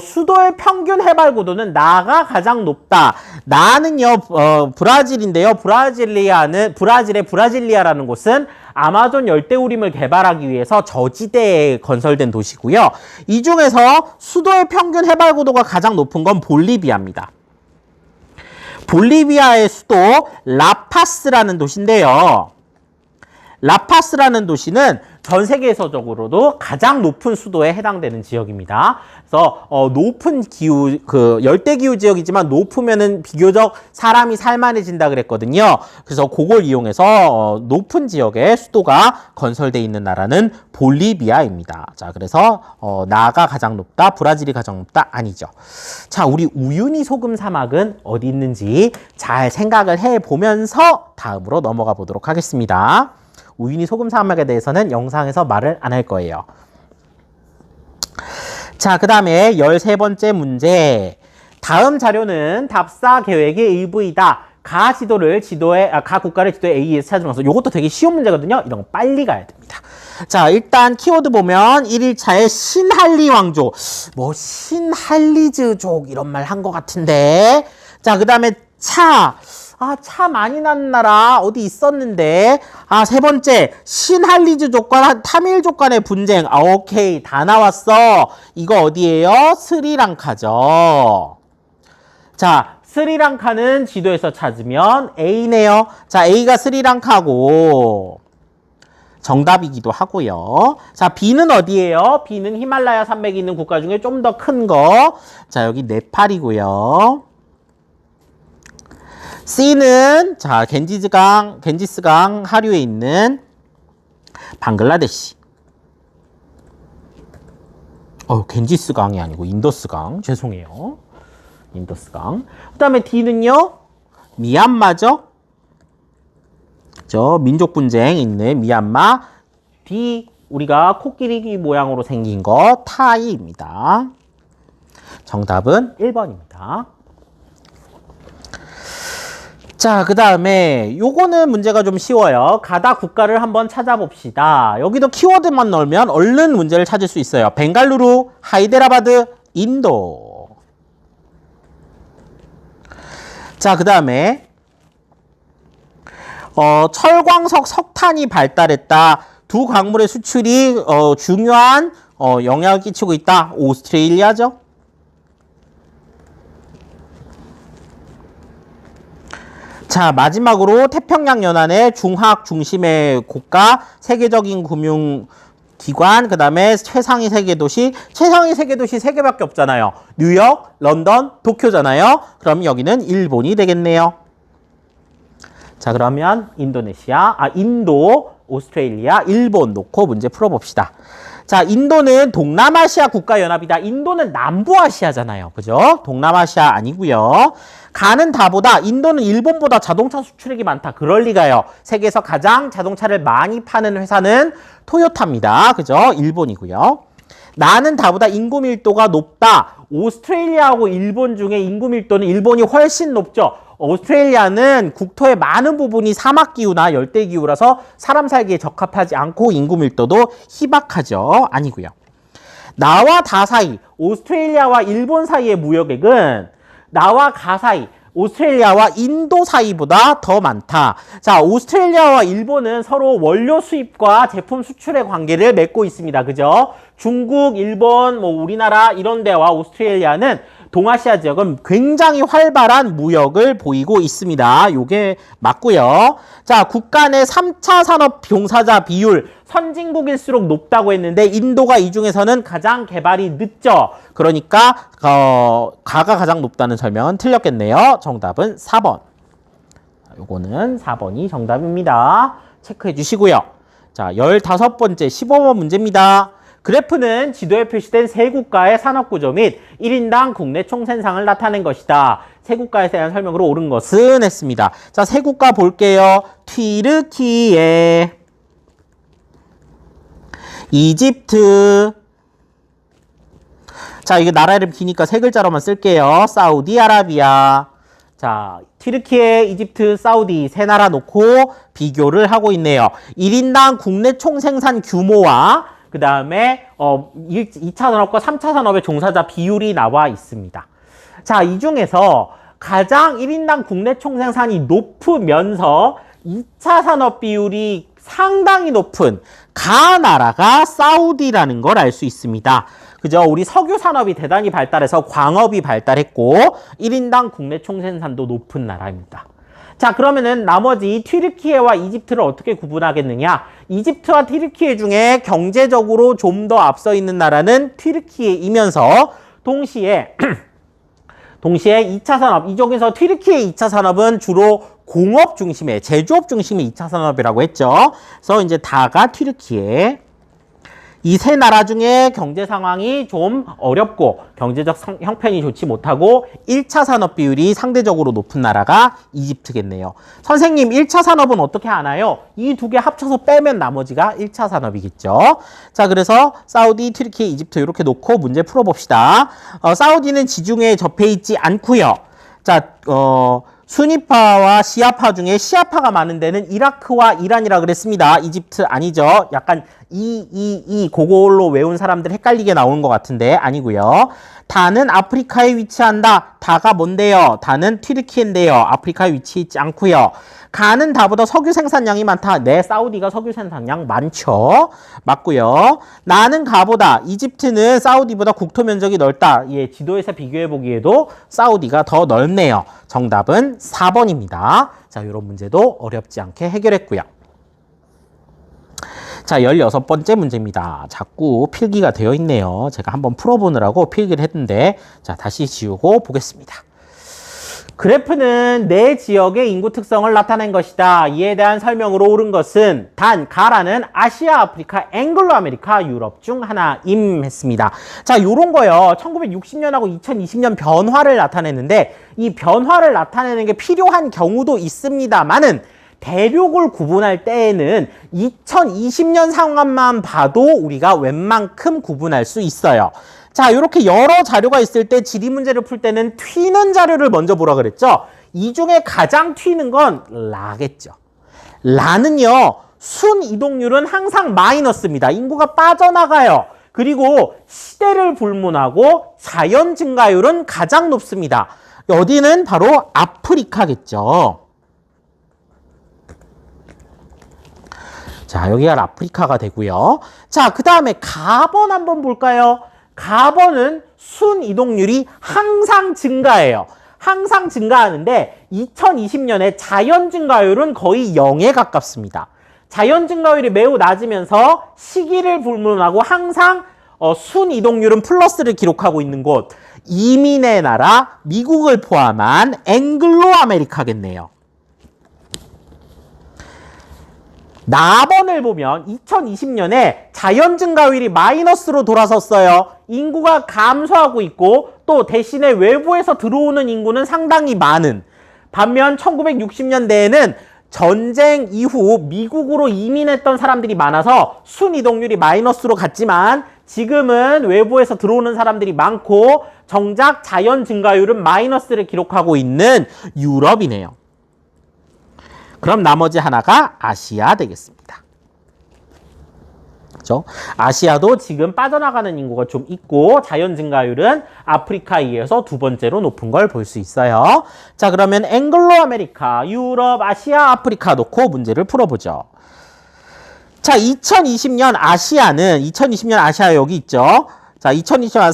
수도의 평균 해발 고도는 나가 가장 높다. 나는요, 브라질인데요. 브라질의 브라질리아라는 곳은 아마존 열대우림을 개발하기 위해서 저지대에 건설된 도시고요. 이 중에서 수도의 평균 해발 고도가 가장 높은 건 볼리비아입니다. 볼리비아의 수도 라파스라는 도시인데요. 라파스라는 도시는 전 세계에서적으로도 가장 높은 수도에 해당되는 지역입니다. 그래서 높은 기후, 열대 기후 지역이지만 높으면은 비교적 사람이 살만해진다 그랬거든요. 그래서 그걸 이용해서 높은 지역에 수도가 건설돼 있는 나라는 볼리비아입니다. 자, 그래서 나가 가장 높다, 브라질이 가장 높다 아니죠. 자, 우리 우유니 소금 사막은 어디 있는지 잘 생각을 해 보면서 다음으로 넘어가 보도록 하겠습니다. 우유니 소금 사막에 대해서는 영상에서 말을 안 할 거예요. 자, 그 다음에 13번째 문제. 다음 자료는 답사 계획의 일부이다. 가 국가를 지도에 A에서 찾으면서 요것도 되게 쉬운 문제거든요. 이런 거 빨리 가야 됩니다. 자, 일단 키워드 보면 1일차에 신할리 왕조. 뭐 신할리즈족 이런 말 한 것 같은데. 자, 그 다음에 차 많이 나는 나라 어디 있었는데. 세 번째 신할리즈족과 타밀족 간의 분쟁. 오케이, 다 나왔어. 이거 어디예요? 스리랑카죠. 자, 스리랑카는 지도에서 찾으면 A네요. 자, A가 스리랑카고 정답이기도 하고요. 자, B는 어디예요? B는 히말라야 산맥이 있는 국가 중에 좀 더 큰 거. 자, 여기 네팔이고요. C는 자, 겐지스강 하류에 있는 방글라데시. 겐지스강이 아니고 인더스강. 죄송해요. 인더스강. 그 다음에 D는요. 미얀마죠. 민족 분쟁 있는 미얀마. D 우리가 코끼리 모양으로 생긴 거 타이입니다. 정답은 1번입니다. 자, 그 다음에 요거는 문제가 좀 쉬워요. 가다 국가를 한번 찾아봅시다. 여기도 키워드만 넣으면 얼른 문제를 찾을 수 있어요. 벵갈루루, 하이데라바드, 인도. 자, 그 다음에 철광석, 석탄이 발달했다. 두 광물의 수출이 중요한 영향을 끼치고 있다. 오스트레일리아죠. 자, 마지막으로 태평양 연안의 중학 중심의 국가, 세계적인 금융기관, 그 다음에 최상위 세계도시. 최상위 세계도시 3개밖에 없잖아요. 뉴욕, 런던, 도쿄잖아요. 그럼 여기는 일본이 되겠네요. 자, 그러면 인도, 오스트레일리아, 일본 놓고 문제 풀어봅시다. 자, 인도는 동남아시아 국가연합이다. 인도는 남부아시아잖아요. 그죠? 동남아시아 아니고요. 가는 다보다 인도는 일본보다 자동차 수출액이 많다. 그럴 리가요. 세계에서 가장 자동차를 많이 파는 회사는 토요타입니다. 그죠? 일본이고요. 나는 다보다 인구 밀도가 높다. 오스트레일리아하고 일본 중에 인구 밀도는 일본이 훨씬 높죠. 오스트레일리아는 국토의 많은 부분이 사막기후나 열대기후라서 사람 살기에 적합하지 않고 인구 밀도도 희박하죠. 아니고요. 나와 다 사이, 오스트레일리아와 일본 사이의 무역액은 나와 가 사이, 오스트레일리아와 인도 사이보다 더 많다. 자, 오스트레일리아와 일본은 서로 원료 수입과 제품 수출의 관계를 맺고 있습니다. 그죠? 중국, 일본, 우리나라 이런 데와 오스트레일리아는 동아시아 지역은 굉장히 활발한 무역을 보이고 있습니다. 요게 맞고요. 자, 국가 내 3차 산업 종사자 비율 선진국일수록 높다고 했는데 인도가 이 중에서는 가장 개발이 늦죠. 그러니까 가가 가장 높다는 설명은 틀렸겠네요. 정답은 4번. 요거는 4번이 정답입니다. 체크해 주시고요. 자, 15번째 15번 문제입니다. 그래프는 지도에 표시된 세 국가의 산업구조 및 1인당 국내 총생산을 나타낸 것이다. 세 국가에 대한 설명으로 옳은 것은 했습니다. 자, 세 국가 볼게요. 튀르키예, 이집트, 자, 이게 나라 이름 기니까 세 글자로만 쓸게요. 사우디아라비아. 자, 튀르키예, 이집트, 사우디 세 나라 놓고 비교를 하고 있네요. 1인당 국내 총생산 규모와 그 다음에 2차 산업과 3차 산업의 종사자 비율이 나와 있습니다. 자, 이 중에서 가장 1인당 국내 총생산이 높으면서 2차 산업 비율이 상당히 높은 가 나라가 사우디라는 걸 알 수 있습니다. 그죠? 우리 석유 산업이 대단히 발달해서 광업이 발달했고 1인당 국내 총생산도 높은 나라입니다. 자, 그러면은 나머지 튀르키예와 이집트를 어떻게 구분하겠느냐? 이집트와 튀르키예 중에 경제적으로 좀 더 앞서 있는 나라는 튀르키예이면서 동시에 2차 산업, 이 중에서 튀르키예 2차 산업은 주로 공업 중심의, 제조업 중심의 2차 산업이라고 했죠. 그래서 이제 다가 튀르키예. 이 세 나라 중에 경제 상황이 좀 어렵고 경제적 형편이 좋지 못하고 1차 산업 비율이 상대적으로 높은 나라가 이집트겠네요. 선생님, 1차 산업은 어떻게 하나요? 이 두 개 합쳐서 빼면 나머지가 1차 산업이겠죠. 자, 그래서 사우디, 튀르키예, 이집트 이렇게 놓고 문제 풀어봅시다. 사우디는 지중해에 접해 있지 않고요. 자, 수니파와 시아파 중에 시아파가 많은 데는 이라크와 이란이라 그랬습니다. 이집트 아니죠. 약간 그걸로 외운 사람들 헷갈리게 나오는 것 같은데 아니고요. 다는 아프리카에 위치한다. 다가 뭔데요? 다는 튀르키예인데요. 아프리카에 위치해 있지 않고요. 가는 다보다 석유 생산량이 많다. 네, 사우디가 석유 생산량 많죠. 맞고요. 나는 가보다. 이집트는 사우디보다 국토 면적이 넓다. 예, 지도에서 비교해 보기에도 사우디가 더 넓네요. 정답은 4번입니다. 자, 이런 문제도 어렵지 않게 해결했고요. 자, 16번째 문제입니다. 자꾸 필기가 되어 있네요. 제가 한번 풀어보느라고 필기를 했는데, 자, 다시 지우고 보겠습니다. 그래프는 내 지역의 인구 특성을 나타낸 것이다. 이에 대한 설명으로 옳은 것은 단, 가라는 아시아, 아프리카, 앵글로 아메리카, 유럽 중 하나임 했습니다. 자, 요런 거요. 1960년하고 2020년 변화를 나타냈는데 이 변화를 나타내는 게 필요한 경우도 있습니다만은 대륙을 구분할 때에는 2020년 상황만 봐도 우리가 웬만큼 구분할 수 있어요. 자, 이렇게 여러 자료가 있을 때 지리 문제를 풀 때는 튀는 자료를 먼저 보라 그랬죠. 이 중에 가장 튀는 건 라겠죠. 라는요, 순 이동률은 항상 마이너스입니다. 인구가 빠져나가요. 그리고 시대를 불문하고 자연 증가율은 가장 높습니다. 어디는 바로 아프리카겠죠. 자, 여기가 아프리카가 되고요. 자, 그 다음에 가번 한번 볼까요? 가번은 순 이동률이 항상 증가해요. 항상 증가하는데 2020년에 자연 증가율은 거의 0에 가깝습니다. 자연 증가율이 매우 낮으면서 시기를 불문하고 항상 순 이동률은 플러스를 기록하고 있는 곳, 이민의 나라 미국을 포함한 앵글로 아메리카겠네요. 나번을 보면 2020년에 자연 증가율이 마이너스로 돌아섰어요. 인구가 감소하고 있고 또 대신에 외부에서 들어오는 인구는 상당히 많은. 반면 1960년대에는 전쟁 이후 미국으로 이민했던 사람들이 많아서 순이동률이 마이너스로 갔지만 지금은 외부에서 들어오는 사람들이 많고 정작 자연 증가율은 마이너스를 기록하고 있는 유럽이네요. 그럼 나머지 하나가 아시아 되겠습니다. 그렇죠? 아시아도 지금 빠져나가는 인구가 좀 있고 자연 증가율은 아프리카에 이어서 두 번째로 높은 걸 볼 수 있어요. 자, 그러면 앵글로 아메리카, 유럽, 아시아, 아프리카 놓고 문제를 풀어보죠. 자, 2020년 아시아 여기 있죠. 자, 2020년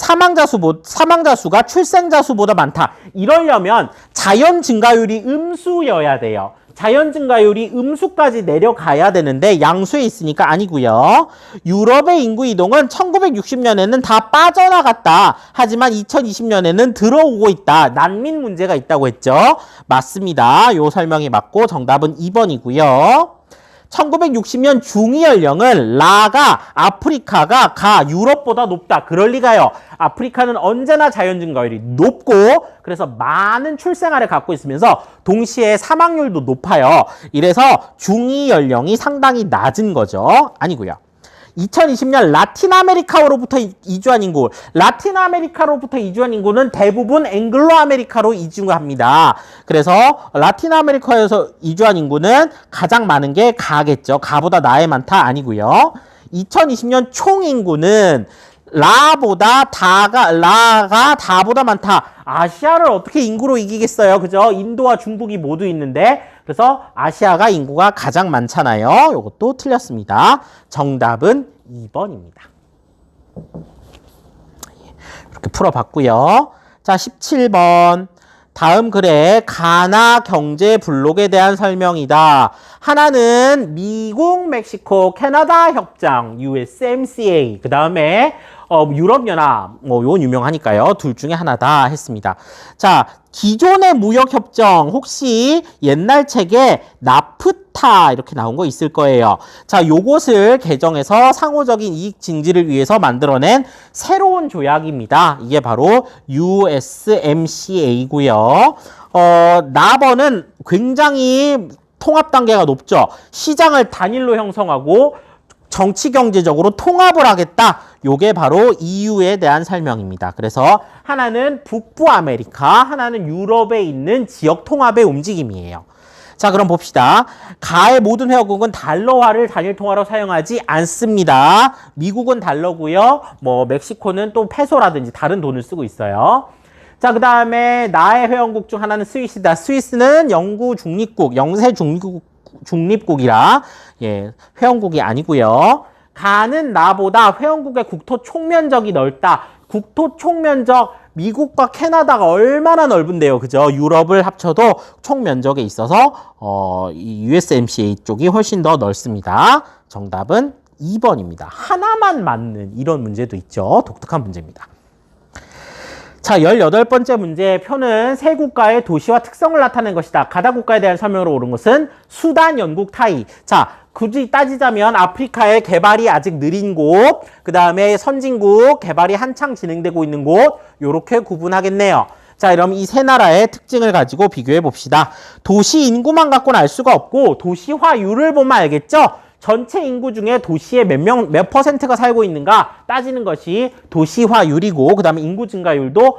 사망자 수가 출생자 수보다 많다. 이러려면 자연 증가율이 음수여야 돼요. 자연 증가율이 음수까지 내려가야 되는데 양수에 있으니까 아니고요. 유럽의 인구 이동은 1960년에는 다 빠져나갔다. 하지만 2020년에는 들어오고 있다. 난민 문제가 있다고 했죠. 맞습니다. 요 설명이 맞고 정답은 2번이고요. 1960년 중위 연령은 아프리카가 유럽보다 높다. 그럴 리가요. 아프리카는 언제나 자연 증가율이 높고 그래서 많은 출생아를 갖고 있으면서 동시에 사망률도 높아요. 이래서 중위 연령이 상당히 낮은 거죠. 아니고요. 2020년 라틴 아메리카로부터 이주한 인구는 대부분 앵글로 아메리카로 이주합니다. 그래서 라틴 아메리카에서 이주한 인구는 가장 많은 게 가겠죠. 가보다 나에 많다 아니고요. 2020년 총 인구는 라가 다보다 많다. 아시아를 어떻게 인구로 이기겠어요? 그죠? 인도와 중국이 모두 있는데 그래서 아시아가 인구가 가장 많잖아요. 이것도 틀렸습니다. 정답은 2번입니다. 이렇게 풀어봤고요. 자, 17번. 다음 글에 가나 경제 블록에 대한 설명이다. 하나는 미국, 멕시코, 캐나다 협정, USMCA. 그 다음에 유럽연합, 요건 유명하니까요. 둘 중에 하나다 했습니다. 자, 기존의 무역협정 혹시 옛날 책에 나프타 이렇게 나온 거 있을 거예요. 자, 요것을 개정해서 상호적인 이익 증지를 위해서 만들어낸 새로운 조약입니다. 이게 바로 USMCA고요. 나버는 굉장히 통합 단계가 높죠. 시장을 단일로 형성하고 정치 경제적으로 통합을 하겠다. 요게 바로 EU에 대한 설명입니다. 그래서 하나는 북부 아메리카, 하나는 유럽에 있는 지역 통합의 움직임이에요. 자, 그럼 봅시다. 가의 모든 회원국은 달러화를 단일 통화로 사용하지 않습니다. 미국은 달러고요. 멕시코는 또 페소라든지 다른 돈을 쓰고 있어요. 자, 그 다음에 나의 회원국 중 하나는 스위스다. 스위스는 영세 중립국이라 회원국이 아니고요. 가는 나보다 회원국의 국토 총면적이 넓다. 국토 총면적 미국과 캐나다가 얼마나 넓은데요. 그죠? 유럽을 합쳐도 총면적에 있어서 이 USMCA 쪽이 훨씬 더 넓습니다. 정답은 2번입니다. 하나만 맞는 이런 문제도 있죠. 독특한 문제입니다. 자, 18번째 문제. 표는 세 국가의 도시와 특성을 나타낸 것이다. 가다 국가에 대한 설명으로 옳은 것은 수단, 영국, 타이. 자, 굳이 따지자면 아프리카의 개발이 아직 느린 곳, 그 다음에 선진국 개발이 한창 진행되고 있는 곳, 요렇게 구분하겠네요. 자, 그럼 이 세 나라의 특징을 가지고 비교해 봅시다. 도시 인구만 갖고는 알 수가 없고 도시화율을 보면 알겠죠? 전체 인구 중에 도시에 몇 퍼센트가 살고 있는가 따지는 것이 도시화율이고, 그 다음에 인구 증가율도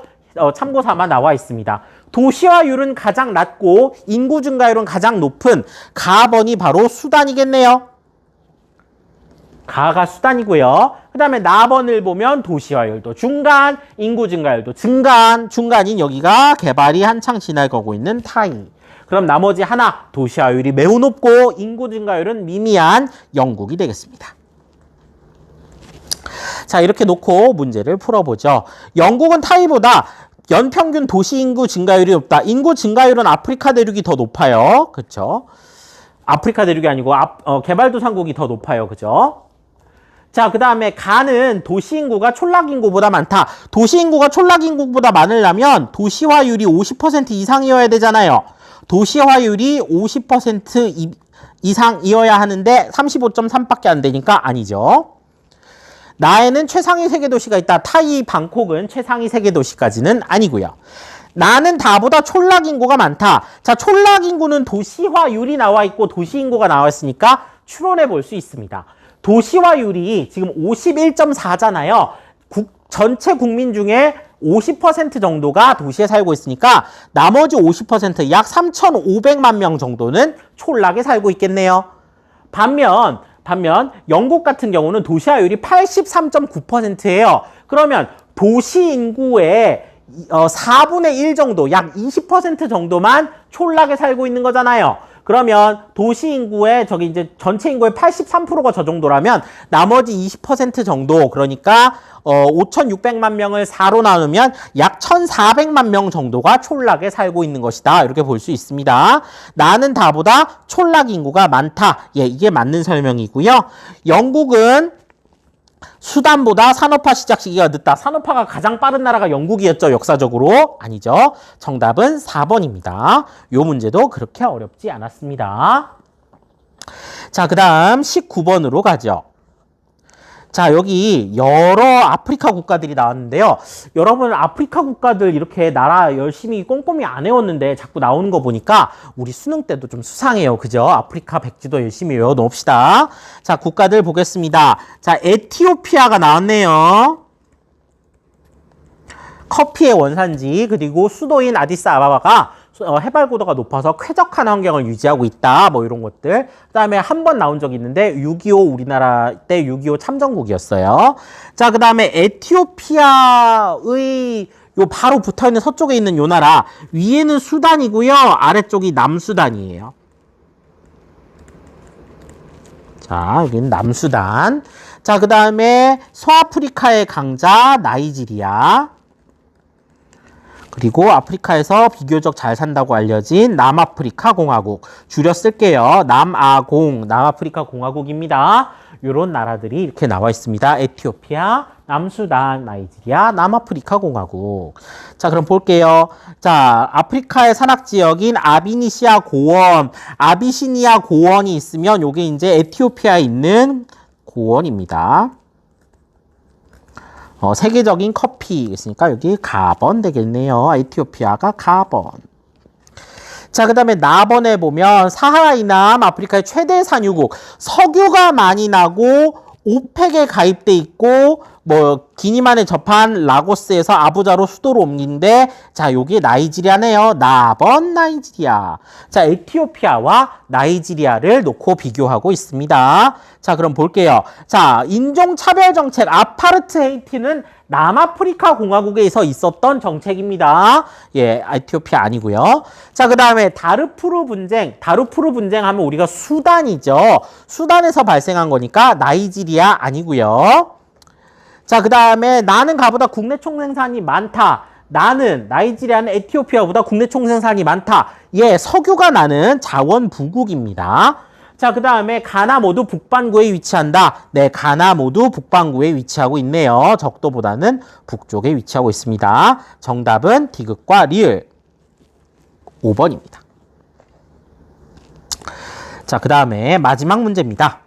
참고 삼아 나와 있습니다. 도시화율은 가장 낮고 인구 증가율은 가장 높은 가번이 바로 수단이겠네요. 가가 수단이고요. 그 다음에 나번을 보면 도시화율도 중간, 인구 증가율도 중간인 여기가 개발이 한창 지나가고 있는 타이. 그럼 나머지 하나 도시화율이 매우 높고 인구 증가율은 미미한 영국이 되겠습니다. 자, 이렇게 놓고 문제를 풀어보죠. 영국은 타이보다 연평균 도시 인구 증가율이 높다. 인구 증가율은 아프리카 대륙이 더 높아요. 그렇죠? 아프리카 대륙이 아니고 개발도상국이 더 높아요. 그죠? 자, 그 다음에 가는 도시 인구가 촌락 인구보다 많다. 도시 인구가 촌락 인구보다 많으려면 도시화율이 50% 이상이어야 되잖아요. 도시화율이 50% 이상이어야 하는데 35.3밖에 안 되니까 아니죠. 나에는 최상위 세계도시가 있다. 타이, 방콕은 최상위 세계도시까지는 아니고요. 나는 다보다 촌락인구가 많다. 자, 촌락인구는 도시화율이 나와 있고 도시인구가 나와 있으니까 추론해 볼 수 있습니다. 도시화율이 지금 51.4잖아요. 전체 국민 중에 50% 정도가 도시에 살고 있으니까 나머지 50%, 약 3,500만 명 정도는 촌락에 살고 있겠네요. 반면 영국 같은 경우는 도시화율이 83.9%예요. 그러면 도시 인구의 4분의 1 정도, 약 20% 정도만 촌락에 살고 있는 거잖아요. 그러면 도시 인구의 저기 이제 전체 인구의 83%가 저 정도라면 나머지 20% 정도, 그러니까 5,600만 명을 4로 나누면 약 1,400만 명 정도가 촌락에 살고 있는 것이다. 이렇게 볼 수 있습니다. 나는 다보다 촌락 인구가 많다. 예, 이게 맞는 설명이고요. 영국은 수단보다 산업화 시작 시기가 늦다. 산업화가 가장 빠른 나라가 영국이었죠. 역사적으로. 아니죠. 정답은 4번입니다. 이 문제도 그렇게 어렵지 않았습니다. 자, 그 다음 19번으로 가죠. 자, 여기 여러 아프리카 국가들이 나왔는데요. 여러분, 아프리카 국가들 이렇게 나라 열심히 꼼꼼히 안 외웠는데 자꾸 나오는 거 보니까 우리 수능 때도 좀 수상해요. 그죠? 아프리카 백지도 열심히 외워 놓읍시다. 자, 국가들 보겠습니다. 자, 에티오피아가 나왔네요. 커피의 원산지, 그리고 수도인 아디스아바바가 해발 고도가 높아서 쾌적한 환경을 유지하고 있다. 뭐 이런 것들. 그다음에 한 번 나온 적이 있는데 6.25 우리나라 때 6.25 참전국이었어요. 자, 그다음에 에티오피아의 요 바로 붙어있는 서쪽에 있는 요 나라, 위에는 수단이고요. 아래쪽이 남수단이에요. 자, 여기는 남수단. 자, 그다음에 서아프리카의 강자 나이지리아. 그리고 아프리카에서 비교적 잘 산다고 알려진 남아프리카 공화국. 줄여 쓸게요. 남아공, 남아프리카 공화국입니다. 이런 나라들이 이렇게 나와 있습니다. 에티오피아, 남수단, 나이지리아, 남아프리카 공화국. 자, 그럼 볼게요. 자, 아프리카의 산악지역인 아비니시아 고원, 아비시니아 고원이 있으면 요게 이제 에티오피아에 있는 고원입니다. 세계적인 커피 있으니까 여기 가번 되겠네요. 에티오피아가 가번. 자, 그 다음에 나번에 보면 사하라 이남 아프리카의 최대 산유국, 석유가 많이 나고 오펙에 가입돼 있고 뭐 기니만에 접한 라고스에서 아부자로 수도로 옮긴데, 자, 요게 나이지리아네요. 나번 나이지리아. 자, 에티오피아와 나이지리아를 놓고 비교하고 있습니다. 자, 그럼 볼게요. 자, 인종차별 정책 아파르트헤이트는 남아프리카 공화국에서 있었던 정책입니다. 예, 에티오피아 아니고요. 자, 그 다음에 다르푸르 분쟁. 다르푸르 분쟁 하면 우리가 수단이죠. 수단에서 발생한 거니까 나이지리아 아니고요. 자, 그 다음에 나는 가보다 국내 총생산이 많다. 나는 나이지리아는 에티오피아보다 국내 총생산이 많다. 예, 석유가 나는 자원부국입니다. 자, 그 다음에 가나 모두 북반구에 위치한다. 네, 가나 모두 북반구에 위치하고 있네요. 적도보다는 북쪽에 위치하고 있습니다. 정답은 디귿과 리을 5번입니다. 자, 그 다음에 마지막 문제입니다.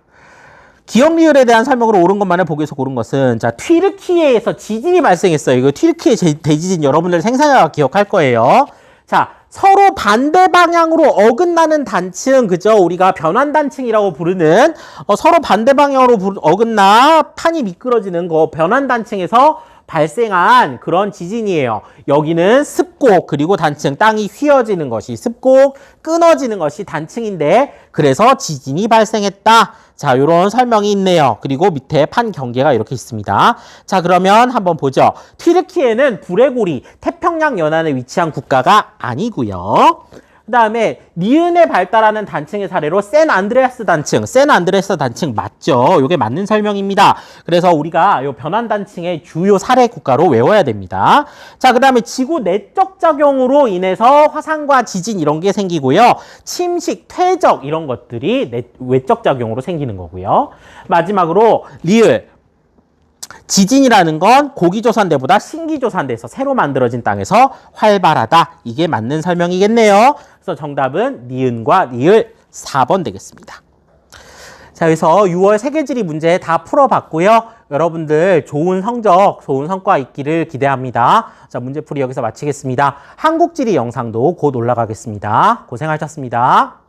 기억 리을에 대한 설명으로 옳은 것만을 보기에서 고른 것은, 자, 튀르키예에서 지진이 발생했어요. 이거 튀르키예 대지진 여러분들 생생하게 기억할 거예요. 자, 서로 반대 방향으로 어긋나는 단층, 그죠? 우리가 변환단층이라고 부르는 서로 반대 방향으로 어긋나 판이 미끄러지는 거 변환단층에서 발생한 그런 지진이에요. 여기는 습곡, 그리고 단층, 땅이 휘어지는 것이 습곡, 끊어지는 것이 단층인데, 그래서 지진이 발생했다. 자, 요런 설명이 있네요. 그리고 밑에 판 경계가 이렇게 있습니다. 자, 그러면 한번 보죠. 튀르키예는 불의 고리, 태평양 연안에 위치한 국가가 아니고요. 그 다음에 니은에 발달하는 단층의 사례로 샌안드레아스 단층, 샌안드레아스 단층 맞죠? 이게 맞는 설명입니다. 그래서 우리가 요 변환 단층의 주요 사례 국가로 외워야 됩니다. 자, 그 다음에 지구 내적 작용으로 인해서 화산과 지진 이런 게 생기고요. 침식, 퇴적 이런 것들이 외적 작용으로 생기는 거고요. 마지막으로 리을. 지진이라는 건 고기조산대보다 신기조산대에서 새로 만들어진 땅에서 활발하다. 이게 맞는 설명이겠네요. 그래서 정답은 니은과 리을 4번 되겠습니다. 자, 그래서 6월 세계지리 문제 다 풀어봤고요. 여러분들 좋은 성적, 좋은 성과 있기를 기대합니다. 자, 문제풀이 여기서 마치겠습니다. 한국지리 영상도 곧 올라가겠습니다. 고생하셨습니다.